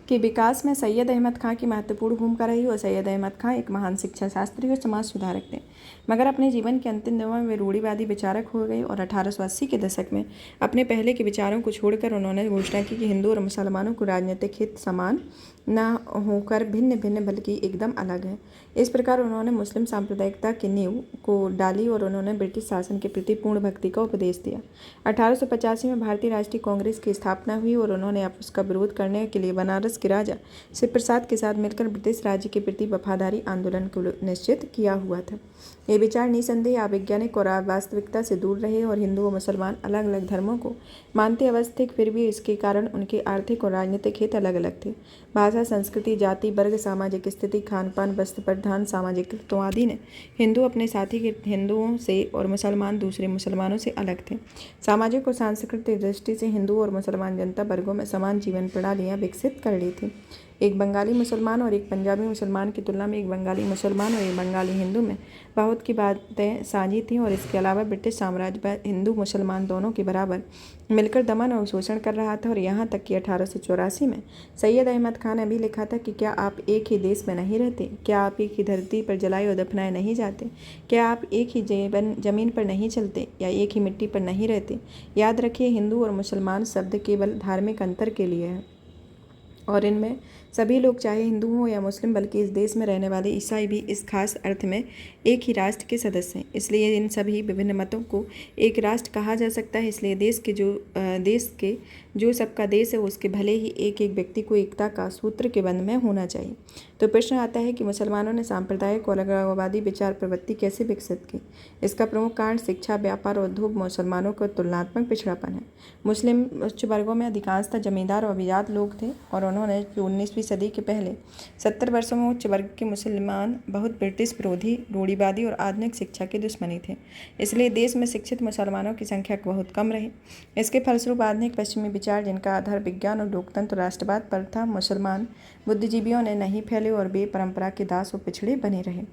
Speaker 1: के विकास में सैयद अहमद खां की महत्वपूर्ण भूमिका रही और सैयद अहमद खां एक महान शिक्षा शास्त्री और समाज सुधारक थे, मगर अपने जीवन के अंतिम दिनों में वे रूढ़िवादी विचारक हो गए और 1880 के दशक में अपने पहले के विचारों को छोड़कर उन्होंने घोषणा की कि हिंदू और मुसलमानों को राजनीतिक हित समान न होकर भिन्न भिन्न बल्कि एकदम अलग है। इस प्रकार उन्होंने मुस्लिम सांप्रदायिकता की नींव को डाली और उन्होंने ब्रिटिश शासन के प्रति पूर्ण भक्ति का उपदेश दिया। 1885 में भारतीय राष्ट्रीय कांग्रेस की स्थापना हुई और उन्होंने उसका विरोध करने के लिए बनारस के राजा शिव प्रसाद के साथ मिलकर ब्रिटिश राज्य के प्रति वफादारी आंदोलन को निश्चित किया हुआ था। ये विचार निसंदेह अवैज्ञानिक और वास्तविकता से दूर रहे और हिंदू और मुसलमान अलग अलग धर्मों को मानते अवस्था फिर भी इसके कारण उनके आर्थिक और राजनीतिक हित अलग अलग थे। भाषा, संस्कृति, जाति, वर्ग, सामाजिक स्थिति, खान पान, वस्त्र परिधान, सामाजिक तत्वों आदि ने हिंदू अपने साथी के हिंदुओं से और मुसलमान दूसरे मुसलमानों से अलग थे। सामाजिक और सांस्कृतिक दृष्टि से हिंदू और मुसलमान जनता वर्गों में समान जीवन प्रणालियाँ विकसित कर ली थी। एक बंगाली मुसलमान और एक पंजाबी मुसलमान की तुलना में एक बंगाली मुसलमान और एक बंगाली हिंदू में बहुत की बातें साझी थीं और इसके अलावा ब्रिटिश साम्राज्य हिंदू मुसलमान दोनों के बराबर मिलकर दमन और शोषण कर रहा था। और यहाँ तक कि 1884 में सैयद अहमद खान ने भी लिखा था कि क्या आप एक ही देश में नहीं रहते? क्या आप एक ही धरती पर जलाए और दफनाए नहीं जाते? क्या आप एक ही जमीन पर नहीं चलते या एक ही मिट्टी पर नहीं रहते? याद रखिए, हिंदू और मुसलमान शब्द केवल धार्मिक अंतर के लिए है और इनमें सभी लोग चाहे हिंदू हों या मुस्लिम बल्कि इस देश में रहने वाले ईसाई भी इस खास अर्थ में एक ही राष्ट्र के सदस्य हैं। इसलिए इन सभी विभिन्न मतों को एक राष्ट्र कहा जा सकता है। इसलिए देश के जो सबका देश है उसके भले ही एक एक व्यक्ति को एकता का सूत्र के बंध में होना चाहिए। तो प्रश्न आता है कि मुसलमानों ने सांप्रदायिक और अलगाववादी विचार प्रवृत्ति कैसे विकसित की? इसका प्रमुख कारण शिक्षा, व्यापार और उद्योग मुसलमानों का तुलनात्मक पिछड़ापन है। मुस्लिम उच्च वर्गों में अधिकांशतः जमींदार और अभिजात लोग थे और उन्होंने 19वीं सदी के पहले 70 वर्षों में उच्च वर्ग के मुसलमान बहुत ब्रिटिश विरोधी, रूढ़िवादी और आधुनिक शिक्षा के दुश्मनी थे। इसलिए देश में शिक्षित मुसलमानों की संख्या बहुत कम रही। इसके फलस्वरूप आधुनिक पश्चिमी विचार जिनका आधार विज्ञान और लोकतंत्र राष्ट्रवाद पर था, मुसलमान बुद्धिजीवियों ने नहीं फैले और वे परंपरा के दास और पिछड़े बने रहे।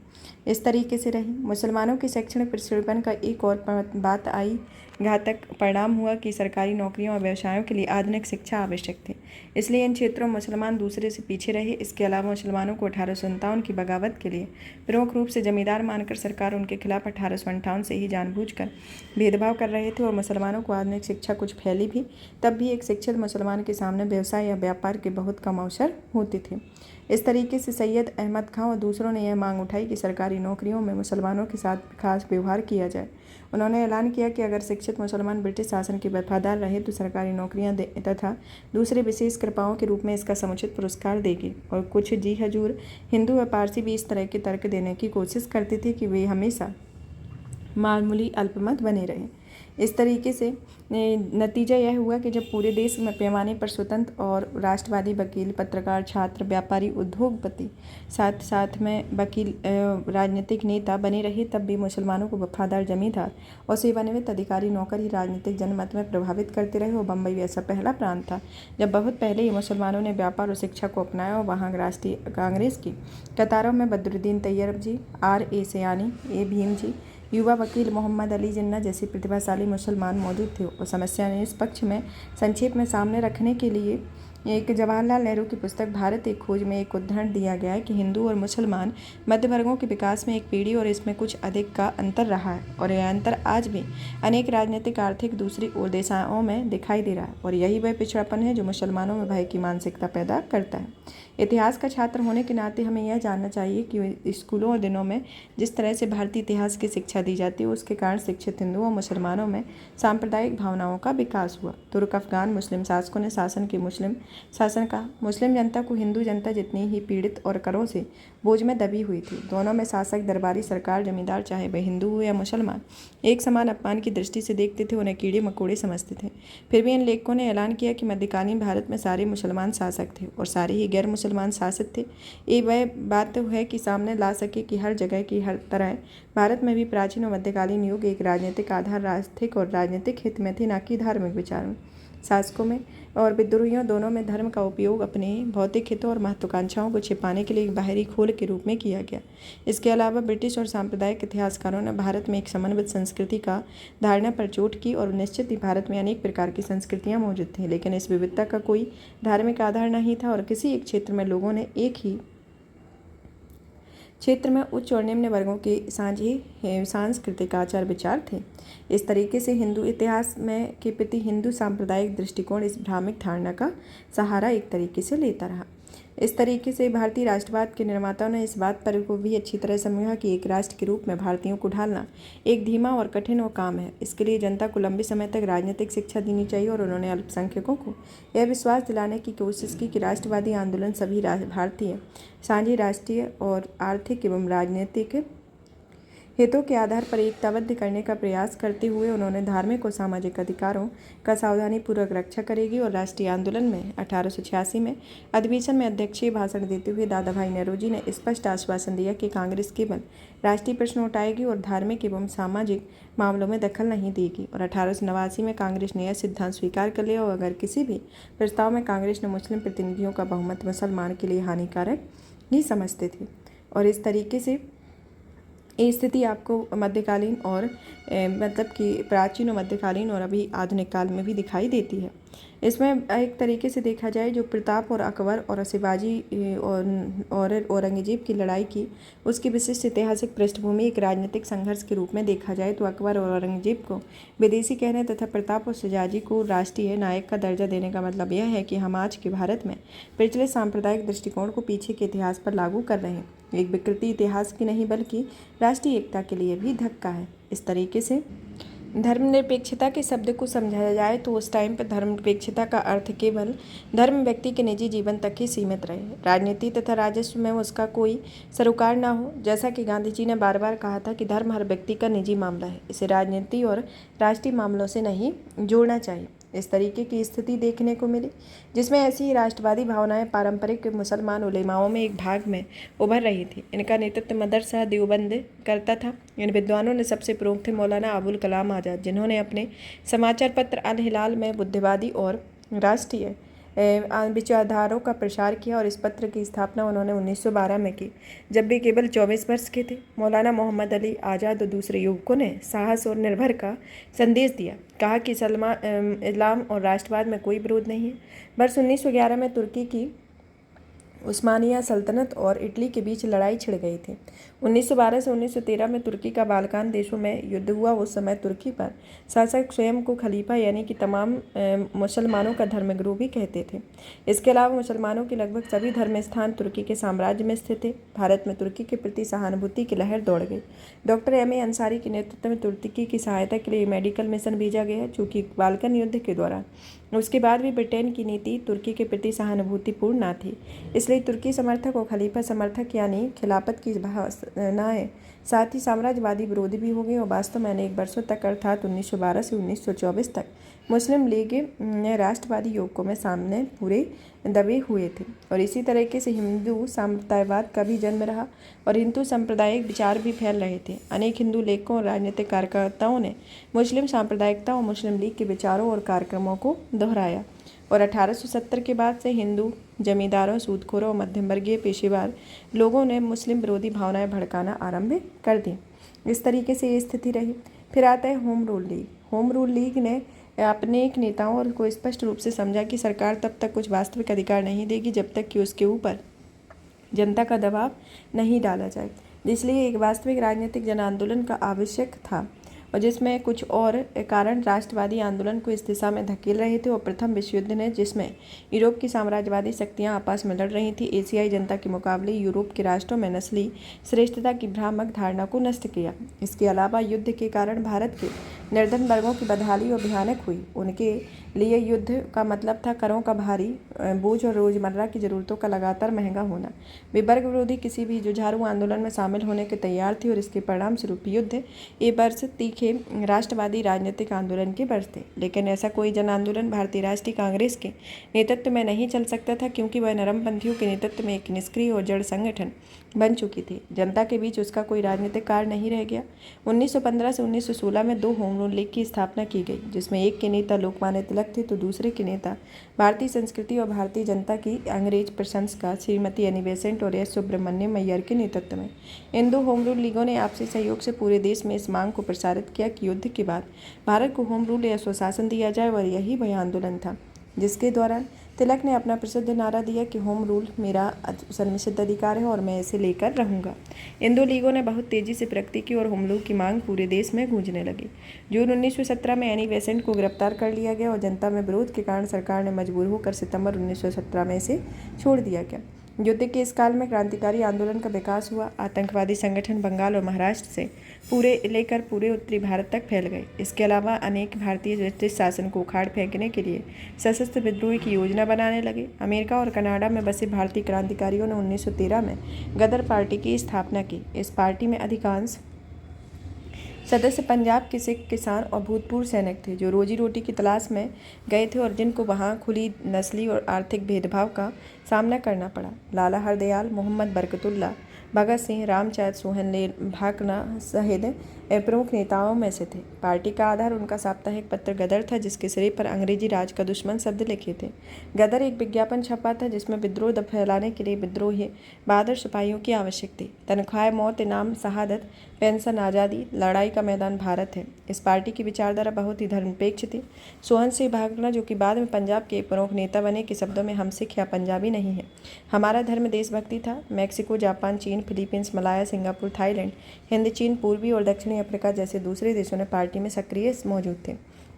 Speaker 1: इस तरीके से रही मुसलमानों की शैक्षणिक पिछड़ेपन का एक और बात आई घातक परिणाम हुआ कि सरकारी नौकरियों और व्यवसायों के लिए आधुनिक शिक्षा आवश्यक थी। इसलिए इन क्षेत्रों में मुसलमान दूसरे से पीछे रहे। इसके अलावा मुसलमानों को 1857 की बगावत के लिए प्रमुख रूप से जमींदार मानकर सरकार उनके खिलाफ 1858 से ही जानबूझकर भेदभाव कर रहे थे और मुसलमानों को आधुनिक शिक्षा कुछ फैली भी तब भी एक शिक्षित मुसलमान के सामने व्यवसाय या व्यापार के बहुत कम अवसर होते थे। इस तरीके से सैयद अहमद खां और दूसरों ने यह मांग उठाई कि सरकारी नौकरियों में मुसलमानों के साथ खास व्यवहार किया जाए। उन्होंने ऐलान किया कि अगर शिक्षित मुसलमान ब्रिटिश शासन के वफादार रहे तो सरकारी नौकरियां तथा दूसरे विशेष कृपाओं के रूप में इसका समुचित पुरस्कार देगी। और कुछ जी हजूर हिंदू व पारसी भी इस तरह के तर्क देने की कोशिश करते थे कि वे हमेशा मामूली अल्पमत बने रहे। इस तरीके से नतीजा यह हुआ कि जब पूरे देश में पैमाने पर स्वतंत्र और राष्ट्रवादी वकील, पत्रकार, छात्र, व्यापारी, उद्योगपति साथ साथ में वकील, राजनीतिक नेता बने रहे, तब भी मुसलमानों को वफादार जमींदार और सेवानिवृत्त अधिकारी नौकर ही राजनीतिक जनमत में प्रभावित करते रहे। और बम्बई ऐसा पहला प्रांत था जब बहुत पहले ही मुसलमानों ने व्यापार और शिक्षा को अपनाया और वहाँ राष्ट्रीय कांग्रेस की कतारों में बदरुद्दीन तैयब जी, R.A. Sayani, A. Bhim ji, युवा वकील मोहम्मद अली जिन्ना जैसे प्रतिभाशाली मुसलमान मौजूद थे। और समस्या ने इस पक्ष में संक्षेप में सामने रखने के लिए एक जवाहरलाल नेहरू की पुस्तक भारत एक खोज में एक उदाहरण दिया गया है कि हिंदू और मुसलमान मध्य वर्गों के विकास में एक पीढ़ी और इसमें कुछ अधिक का अंतर रहा है और यह अंतर आज भी अनेक राजनीतिक आर्थिक दूसरी ओर दिशाओं में दिखाई दे रहा है और यही वह पिछड़ापन है जो मुसलमानों में भय की मानसिकता पैदा करता है। इतिहास का छात्र होने के नाते हमें यह जानना चाहिए कि स्कूलों और दिनों में जिस तरह से भारतीय इतिहास की शिक्षा दी जाती है उसके कारण शिक्षित हिंदुओं और मुसलमानों में सांप्रदायिक भावनाओं का विकास हुआ। तुर्क अफगान मुस्लिम शासकों ने शासन का मुस्लिम जनता को हिंदू जनता जितनी ही पीड़ित और करों से बोझ में दबी हुई थी। दोनों में शासक, दरबारी सरकार, जमींदार, चाहे वह हिंदू हो या मुसलमान, एक समान अपमान की दृष्टि से देखते थे, उन्हें कीड़े मकोड़े समझते थे। फिर भी इन लेखकों ने ऐलान किया कि मध्यकालीन भारत में सारे मुसलमान शासक थे और सारे ही गैर मुसलमान शासित थे। ये वह बात है कि सामने ला सके कि हर जगह की हर तरह भारत में भी प्राचीन और मध्यकालीन युग एक राजनीतिक आधार आर्थिक और राजनीतिक हित में थे, न कि धार्मिक विचारों। शासकों में और विद्रोहियों दोनों में धर्म का उपयोग अपने भौतिक हितों और महत्वाकांक्षाओं को छिपाने के लिए एक बाहरी खोल के रूप में किया गया। इसके अलावा ब्रिटिश और सांप्रदायिक इतिहासकारों ने भारत में एक समन्वित संस्कृति का धारणा पर चोट की और निश्चित ही भारत में अनेक प्रकार की संस्कृतियां मौजूद थीं, लेकिन इस विविधता का कोई धार्मिक आधार नहीं था और किसी एक क्षेत्र में लोगों ने एक ही क्षेत्र में उच्च और निम्न वर्गों के साझी सांस्कृतिक आचार विचार थे। इस तरीके से हिंदू इतिहास में के प्रति हिंदू सांप्रदायिक दृष्टिकोण इस भ्रामक धारणा का सहारा एक तरीके से लेता रहा। इस तरीके से भारतीय राष्ट्रवाद के निर्माताओं ने इस बात पर को भी अच्छी तरह समझा कि एक राष्ट्र के रूप में भारतीयों को ढालना एक धीमा और कठिन काम है। इसके लिए जनता को लंबे समय तक राजनीतिक शिक्षा देनी चाहिए और उन्होंने अल्पसंख्यकों को यह विश्वास दिलाने की कोशिश की कि राष्ट्रवादी आंदोलन सभी भारतीय साझी राष्ट्रीय और आर्थिक एवं राजनीतिक हितों के आधार पर एकताबद्ध करने का प्रयास करते हुए उन्होंने धार्मिक और सामाजिक अधिकारों का सावधानीपूर्वक रक्षा करेगी और राष्ट्रीय आंदोलन में 1886 में अधिवेशन में अध्यक्षीय भाषण देते हुए दादा भाई नौरोजी ने स्पष्ट आश्वासन दिया कि कांग्रेस केवल राष्ट्रीय प्रश्न उठाएगी और धार्मिक एवं सामाजिक मामलों में दखल नहीं देगी। और 1889 में कांग्रेस ने यह सिद्धांत स्वीकार कर लिया और अगर किसी भी प्रस्ताव में कांग्रेस ने मुस्लिम प्रतिनिधियों का बहुमत मुसलमान के लिए हानिकारक ही समझते थे। और इस तरीके से ये स्थिति आपको मध्यकालीन और मतलब कि प्राचीन और मध्यकालीन और अभी आधुनिक काल में भी दिखाई देती है। इसमें एक तरीके से देखा जाए जो प्रताप और अकबर और शिवाजी और औरंगजेब की लड़ाई की उसकी विशिष्ट ऐतिहासिक पृष्ठभूमि एक राजनीतिक संघर्ष के रूप में देखा जाए तो अकबर और औरंगजेब को विदेशी कहने तथा प्रताप और शिवाजी को राष्ट्रीय नायक का दर्जा देने का मतलब यह है कि हम आज के भारत में प्रचलित सांप्रदायिक दृष्टिकोण को पीछे के इतिहास पर लागू कर रहे हैं। एक विकृति इतिहास की नहीं बल्कि राष्ट्रीय एकता के लिए भी धक्का है। इस तरीके से धर्मनिरपेक्षता के शब्द को समझाया जाए तो उस टाइम पर धर्मनिरपेक्षता का अर्थ केवल धर्म व्यक्ति के निजी जीवन तक ही सीमित रहे, राजनीति तथा राजस्व में उसका कोई सरोकार ना हो। जैसा कि गांधी जी ने बार बार कहा था कि धर्म हर व्यक्ति का निजी मामला है, इसे राजनीति और राष्ट्रीय मामलों से नहीं जोड़ना चाहिए। इस तरीके की स्थिति देखने को मिली जिसमें ऐसी राष्ट्रवादी भावनाएं पारंपरिक मुसलमान उलेमाओं में एक भाग में उभर रही थी। इनका नेतृत्व मदरसा देवबंद करता था। इन विद्वानों ने सबसे प्रमुख थे मौलाना अबुल कलाम आज़ाद, जिन्होंने अपने समाचार पत्र अल हिलाल में बुद्धिवादी और राष्ट्रीय विचारधाराओं का प्रसार किया और इस पत्र की स्थापना उन्होंने 1912 में की जब वे केवल 24 वर्ष के थे। मौलाना मोहम्मद अली आज़ाद और दूसरे युवकों ने साहस और निर्भर का संदेश दिया, कहा कि इस्लाम और राष्ट्रवाद में कोई विरोध नहीं है। वर्ष 1911 में तुर्की की उस्मानिया सल्तनत और इटली के बीच लड़ाई छिड़ गई थी। 1912 से 1913 में तुर्की का बाल्कान देशों में युद्ध हुआ। उस समय तुर्की पर शासक स्वयं को खलीफा यानी कि तमाम मुसलमानों का धर्मगुरु भी कहते थे। इसके अलावा मुसलमानों के लगभग सभी धर्म स्थान तुर्की के साम्राज्य में स्थित थे। भारत में तुर्की के प्रति सहानुभूति की लहर दौड़ गई। Doctor M.A. अंसारी के नेतृत्व में तुर्की की सहायता के लिए मेडिकल मिशन भेजा गया, चूँकि बाल्कन युद्ध के दौरान उसके बाद भी ब्रिटेन की नीति तुर्की के प्रति सहानुभूतिपूर्ण न थी। इसलिए तुर्की समर्थक और खलीफा समर्थक यानी खिलाफत की भावनाएं साथ ही साम्राज्यवादी विरोधी भी हो गई और वास्तव में अनेक वर्षों तक अर्थात 1912 से 1924 तक मुस्लिम लीग ने राष्ट्रवादी युवकों में सामने पूरे दबे हुए थे। और इसी तरीके से हिंदू सांप्रदायवाद का भी जन्म रहा और हिंदू सांप्रदायिक विचार भी फैल रहे थे। अनेक हिंदू लेखकों और राजनीतिक कार्यकर्ताओं ने मुस्लिम सांप्रदायिकता और मुस्लिम लीग के विचारों और कार्यक्रमों को दोहराया और 1870 के बाद से हिंदू जमींदारों, सूदखोरों और मध्यम वर्गीय पेशेवर लोगों ने मुस्लिम विरोधी भावनाएं भड़काना आरंभ कर दी। इस तरीके से ये स्थिति रही। फिर आता है home rule league. Home rule league ने अपने एक नेताओं को स्पष्ट रूप से समझा कि सरकार तब तक कुछ वास्तविक अधिकार नहीं देगी जब तक कि उसके ऊपर जनता का दबाव नहीं डाला जाए। इसलिए एक वास्तविक राजनीतिक जन आंदोलन का आवश्यक था और जिसमें कुछ और कारण राष्ट्रवादी आंदोलन को इस दिशा में धकेल रहे थे और प्रथम विश्व युद्ध ने, जिसमें यूरोप की साम्राज्यवादी शक्तियां आपस में लड़ रही थी, एशियाई जनता के मुकाबले यूरोप के राष्ट्रों में नस्ली श्रेष्ठता की भ्रामक धारणा को नष्ट किया। इसके अलावा युद्ध के कारण भारत के निर्धन वर्गों की बदहाली और भयानक हुई। उनके लिए युद्ध का मतलब था करों का भारी बोझ और रोजमर्रा की जरूरतों का लगातार महंगा होना। वे वर्ग विरोधी किसी भी जुझारू आंदोलन में शामिल होने के तैयार थे और इसके परिणाम स्वरूप युद्ध ये वर्ष तीखे राष्ट्रवादी राजनीतिक आंदोलन के वर्ष थे। लेकिन ऐसा कोई जन आंदोलन भारतीय राष्ट्रीय कांग्रेस के नेतृत्व में नहीं चल सकता था, क्योंकि वह नरमपंथियों के नेतृत्व में एक निष्क्रिय और जड़ संगठन बन चुकी थी। जनता के बीच उसका कोई राजनीतिक कार्य नहीं रह गया। 1915 से 1916 में 2 होम रूल लीग की स्थापना की गई, जिसमें एक के नेता लोकमान्य तिलक थे तो दूसरे के नेता भारतीय संस्कृति और भारतीय जनता की अंग्रेज प्रशंसका श्रीमती एनी बेसेंट और एस सुब्रमण्यम अय्यर के नेतृत्व में। इन 2 होम रूल लीगों ने आपसी सहयोग से पूरे देश में इस मांग को प्रसारित किया कि युद्ध के बाद भारत को होम रूल या स्वशासन दिया जाए, और यही वह आंदोलन था जिसके दौरान तिलक ने अपना प्रसिद्ध नारा दिया कि होम रूल मेरा जन्मसिद्ध अधिकार है और मैं इसे लेकर रहूंगा। इन 2 लीगों ने बहुत तेजी से प्रगति की और होम रूल की मांग पूरे देश में गूंजने लगी। जून 1917 में एनी बेसेंट को गिरफ्तार कर लिया गया और जनता में विरोध के कारण सरकार ने मजबूर होकर सितंबर 1917 में इसे छोड़ दिया गया। युद्ध के इस काल में क्रांतिकारी आंदोलन का विकास हुआ। आतंकवादी संगठन बंगाल और महाराष्ट्र से पूरे उत्तरी भारत तक फैल गए। इसके अलावा अनेक भारतीय ब्रिटिश शासन को उखाड़ फेंकने के लिए सशस्त्र विद्रोह की योजना बनाने लगे। अमेरिका और कनाडा में बसे भारतीय क्रांतिकारियों ने 1913 में गदर पार्टी की स्थापना की। इस पार्टी में अधिकांश सदस्य पंजाब के सिख किसान और भूतपूर्व सैनिक थे, जो रोजी रोटी की तलाश में गए थे और जिनको वहां खुली नस्ली और आर्थिक भेदभाव का सामना करना पड़ा। लाला हरदयाल, मोहम्मद बरकतुल्ला, भगत सिंह, रामचांद सोहनले भाकना सहित प्रमुख नेताओं में से थे। पार्टी का आधार उनका साप्ताहिक पत्र गदर था, जिसके सिरे पर अंग्रेजी राज का दुश्मन शब्द लिखे थे। गदर एक विज्ञापन छपा था जिसमें विद्रोह फैलाने के लिए विद्रोही बहादुर सिपाहियों की आवश्यक थी। तनख्वाह मौत, इनाम शहादत, पेंशन आज़ादी, लड़ाई का मैदान भारत है। इस पार्टी की विचारधारा बहुत ही धर्मनिरपेक्ष थी। सोहन सिंह भाकना, जो कि बाद में पंजाब के एक प्रमुख नेता बने, के शब्दों में हम सिख या पंजाबी नहीं है, हमारा धर्म देशभक्ति था। मैक्सिको, जापान, चीन, Philippines, Malaya, Singapore, Thailand, Hind, चीन, पूर्वी और दक्षिणी अफ्रीका जैसे दूसरे देशों ने पार्टी में सक्रिय मौजूद थे।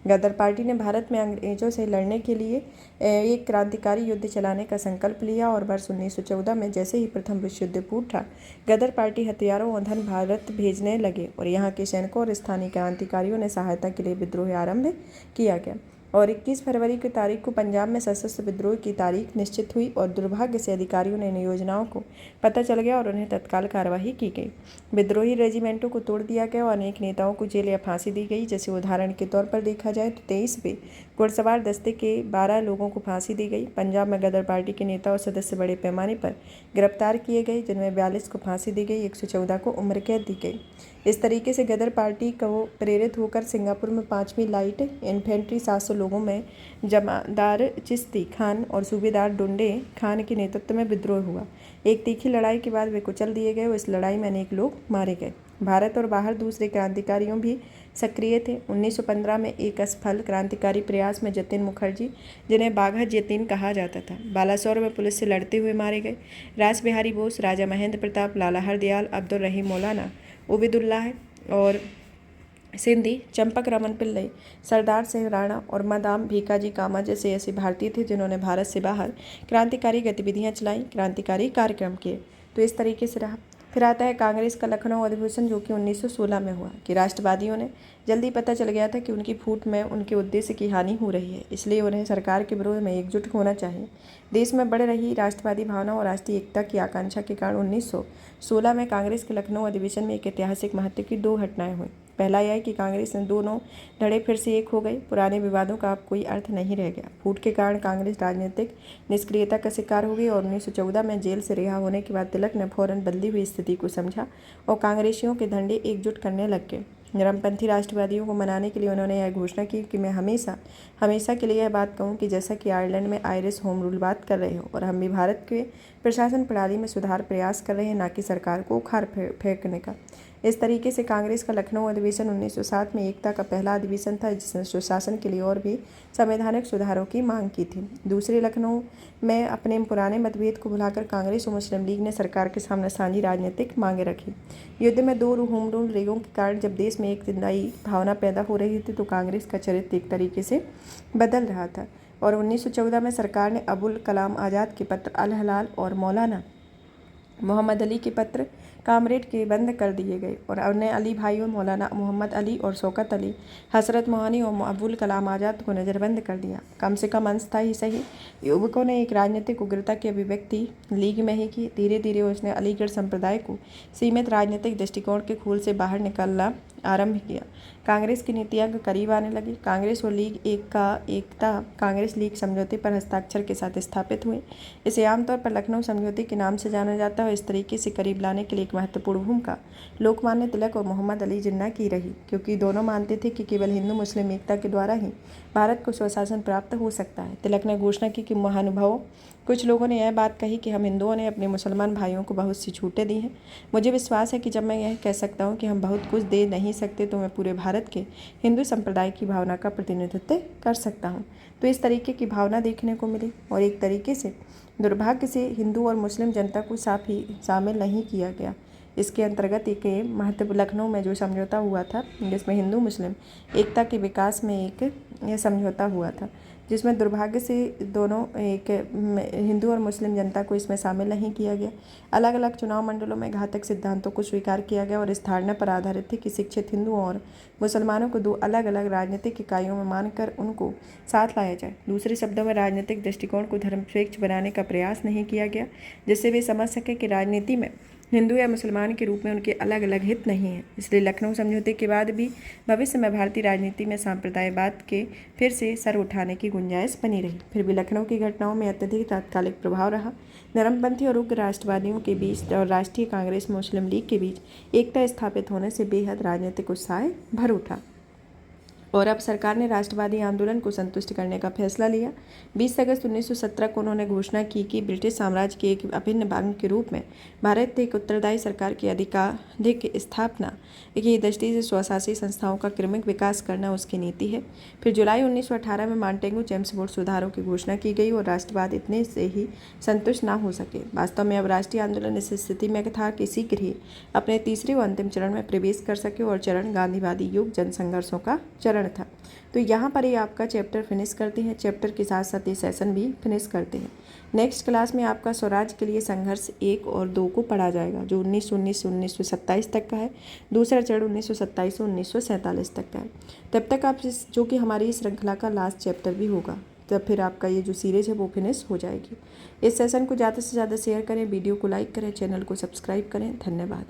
Speaker 1: गदर पार्टी ने भारत में अंग्रेजों से लड़ने के लिए एक क्रांतिकारी युद्ध चलाने का संकल्प लिया और वर्ष 1914 में जैसे ही प्रथम विश्व युद्ध फूटा, गदर पार्टी हथियारों और धन भारत भेजने लगे और यहाँ के सैनिकों और स्थानीय क्रांतिकारियों ने सहायता के लिए विद्रोह आरंभ किया गया। और 21 फरवरी की तारीख को पंजाब में सशस्त्र विद्रोह की तारीख निश्चित हुई और दुर्भाग्य से अधिकारियों ने इन योजनाओं को पता चल गया और उन्हें तत्काल कार्रवाई की गई। विद्रोही रेजिमेंटों को तोड़ दिया गया और अनेक नेताओं को जेल या फांसी दी गई। जैसे उदाहरण के तौर पर देखा जाए तो 23वें घुड़सवार दस्ते के 12 लोगों को फांसी दी गई। पंजाब में गदर पार्टी के नेता और सदस्य बड़े पैमाने पर गिरफ्तार किए गए, जिनमें 42 को फांसी दी गई, 114 को उम्र कैद दी गई। इस तरीके से गदर पार्टी को प्रेरित होकर सिंगापुर में 5वीं लाइट इन्फेंट्री 700 लोगों में जमादार चिश्ती खान और सूबेदार डुंडे खान के नेतृत्व में विद्रोह हुआ। एक तीखी लड़ाई के बाद वे कुचल दिए गए और इस लड़ाई में अनेक लोग मारे गए। भारत और बाहर दूसरे क्रांतिकारियों भी सक्रिय थे। 1915 में एक असफल क्रांतिकारी प्रयास में जतिन मुखर्जी, जिन्हें बाघा जतिन कहा जाता था, बालासोर में पुलिस से लड़ते हुए मारे गए। रास बिहारी बोस, राजा महेंद्र प्रताप, लाला हरदयाल, अब्दुल रहीम मौलाना, उबैदुल्लाह और सिंधी, चंपक रमन पिल्लई, सरदार सिंह राणा और मदाम भीकाजी कामा जैसे ऐसे भारतीय थे जिन्होंने भारत से बाहर क्रांतिकारी गतिविधियां चलाई, क्रांतिकारी कार्यक्रम किए। तो इस तरीके से रहा। फिर आता है कांग्रेस का लखनऊ अधिवेशन, जो कि 1916 में हुआ। कि राष्ट्रवादियों ने जल्दी पता चल गया था कि उनकी फूट में उनके उद्देश्य की हानि हो रही है, इसलिए उन्हें सरकार के विरोध में एकजुट होना चाहिए। देश में बढ़ रही राष्ट्रवादी भावना और राष्ट्रीय एकता की आकांक्षा के कारण 1916 में कांग्रेस के लखनऊ अधिवेशन में एक ऐतिहासिक महत्व की 2 घटनाएं हुई। पहला यह कि कांग्रेस ने दोनों धड़े फिर से एक हो गई। पुराने विवादों का अब कोई अर्थ नहीं रह गया। फूट के कारण कांग्रेस राजनीतिक निष्क्रियता का शिकार हो गई और 1914 में जेल से रिहा होने के बाद तिलक ने फौरन बदली हुई स्थिति को समझा और कांग्रेसियों के झंडे एकजुट करने लग गए। नरमपंथी राष्ट्रवादियों को मनाने के लिए उन्होंने यह घोषणा की कि मैं हमेशा के लिए यह बात कहूँ कि जैसा कि आयरलैंड में आयरिश होम रूल बात कर रहे हो और हम भी भारत के प्रशासन प्रणाली में सुधार प्रयास कर रहे हैं, ना कि सरकार को उखाड़ फेंकने का। इस तरीके से कांग्रेस का लखनऊ अधिवेशन 1907 में एकता का पहला अधिवेशन था, जिसने सुशासन के लिए और भी संवैधानिक सुधारों की मांग की थी। दूसरे लखनऊ में अपने पुराने मतभेद को भुलाकर कांग्रेस और मुस्लिम लीग ने सरकार के सामने साझी राजनीतिक मांगें रखी। युद्ध में 2 होम रूल लीगों के कारण जब देश में एक नई भावना पैदा हो रही थी, तो कांग्रेस का चरित्र एक तरीके से बदल रहा था और 1914 में सरकार ने अबुल कलाम आज़ाद के पत्र अल हलाल और मौलाना मोहम्मद अली के पत्र कामरेड के बंद कर दिए गए और अन्य अली भाइयों मौलाना मोहम्मद अली और शौकत अली, हसरत मोहानी और अबुल कलाम आज़ाद को नज़रबंद कर दिया। कम से कम अंश था ही सही, युवकों ने एक राजनीतिक उग्रता की अभिव्यक्ति लीग में ही की। धीरे धीरे उसने अलीगढ़ संप्रदाय को सीमित राजनीतिक दृष्टिकोण के खूल से बाहर निकालना आरंभ किया। कांग्रेस की नीतियां करीब आने लगी। कांग्रेस और लीग एकता कांग्रेस लीग समझौते पर हस्ताक्षर के साथ स्थापित हुए। इसे आमतौर पर लखनऊ समझौते के नाम से जाना जाता है और इस तरीके से करीब लाने के लिए एक महत्वपूर्ण भूमिका लोकमान्य तिलक और मोहम्मद अली जिन्ना की रही, क्योंकि दोनों मानते थे कि केवल हिंदू मुस्लिम एकता के द्वारा ही भारत को स्वशासन प्राप्त हो सकता है। तिलक ने घोषणा की कि महानुभावों, कुछ लोगों ने यह बात कही कि हम हिंदुओं ने अपने मुसलमान भाइयों को बहुत सी छूटें दी हैं। मुझे विश्वास है कि जब मैं यह कह सकता हूँ कि हम बहुत कुछ दे नहीं सकते, तो मैं पूरे भारत के हिंदू संप्रदाय की भावना का प्रतिनिधित्व कर सकता हूँ। तो इस तरीके की भावना देखने को मिली और एक तरीके से दुर्भाग्य से हिंदू और मुस्लिम जनता को साफ ही शामिल नहीं किया गया। इसके अंतर्गत एक महत्व लखनऊ में जो समझौता हुआ था, जिसमें हिंदू मुस्लिम एकता के विकास में एक यह समझौता हुआ था, जिसमें दुर्भाग्य से दोनों एक हिंदू और मुस्लिम जनता को इसमें शामिल नहीं किया गया। अलग अलग चुनाव मंडलों में घातक सिद्धांतों को स्वीकार किया गया और इस धारणा पर आधारित थे कि शिक्षित हिंदुओं और मुसलमानों को 2 अलग अलग राजनीतिक इकाइयों में मानकर उनको साथ लाया जाए। दूसरे शब्दों में राजनीतिक दृष्टिकोण को धर्मनिरपेक्ष बनाने का प्रयास नहीं किया गया, जिससे वे समझ सके कि राजनीति में हिंदू या मुसलमान के रूप में उनके अलग अलग हित नहीं हैं। इसलिए लखनऊ समझौते के बाद भी भविष्य में भारतीय राजनीति में सांप्रदायवाद के फिर से सर उठाने की गुंजाइश बनी रही। फिर भी लखनऊ की घटनाओं में अत्यधिक तात्कालिक प्रभाव रहा। नरमपंथी और उग्र राष्ट्रवादियों के बीच और राष्ट्रीय कांग्रेस मुस्लिम लीग के बीच एकता स्थापित होने से बेहद राजनीतिक उत्साह भर उठा और अब सरकार ने राष्ट्रवादी आंदोलन को संतुष्ट करने का फैसला लिया। 20 अगस्त 1917 को उन्होंने घोषणा की कि ब्रिटिश साम्राज्य के एक अभिन्न भाग के रूप में भारत एक उत्तरदायी सरकार की अधिकाधिक स्थापना की दृष्टि से स्वशासी संस्थाओं का क्रमिक विकास करना उसकी नीति है। फिर जुलाई 1918 में मांटेगू जेम्स बोर्ड सुधारों की घोषणा की गई और राष्ट्रवाद इतने से ही संतुष्ट ना हो सके। वास्तव में अब राष्ट्रीय आंदोलन इस स्थिति में था कि शीघ्र ही अपने तीसरे व अंतिम चरण में प्रवेश कर सके और चरण गांधीवादी युग जन संघर्षों का चरण था। तो यहाँ पर ही आपका चैप्टर फिनिश करते हैं। चैप्टर के साथ साथ ये सेशन भी फिनिश करते हैं। नेक्स्ट क्लास में आपका स्वराज के लिए संघर्ष 1 और 2 को पढ़ा जाएगा, जो 1927 तक का है। दूसरा चरण 1927 से 1947 तक का है। तब तक आप जो कि हमारी श्रृंखला का लास्ट चैप्टर भी होगा, तब फिर आपका ये जो सीरीज है वो फिनिश हो जाएगी। इस सेशन को ज़्यादा से ज़्यादा शेयर करें, वीडियो को लाइक करें, चैनल को सब्सक्राइब करें। धन्यवाद।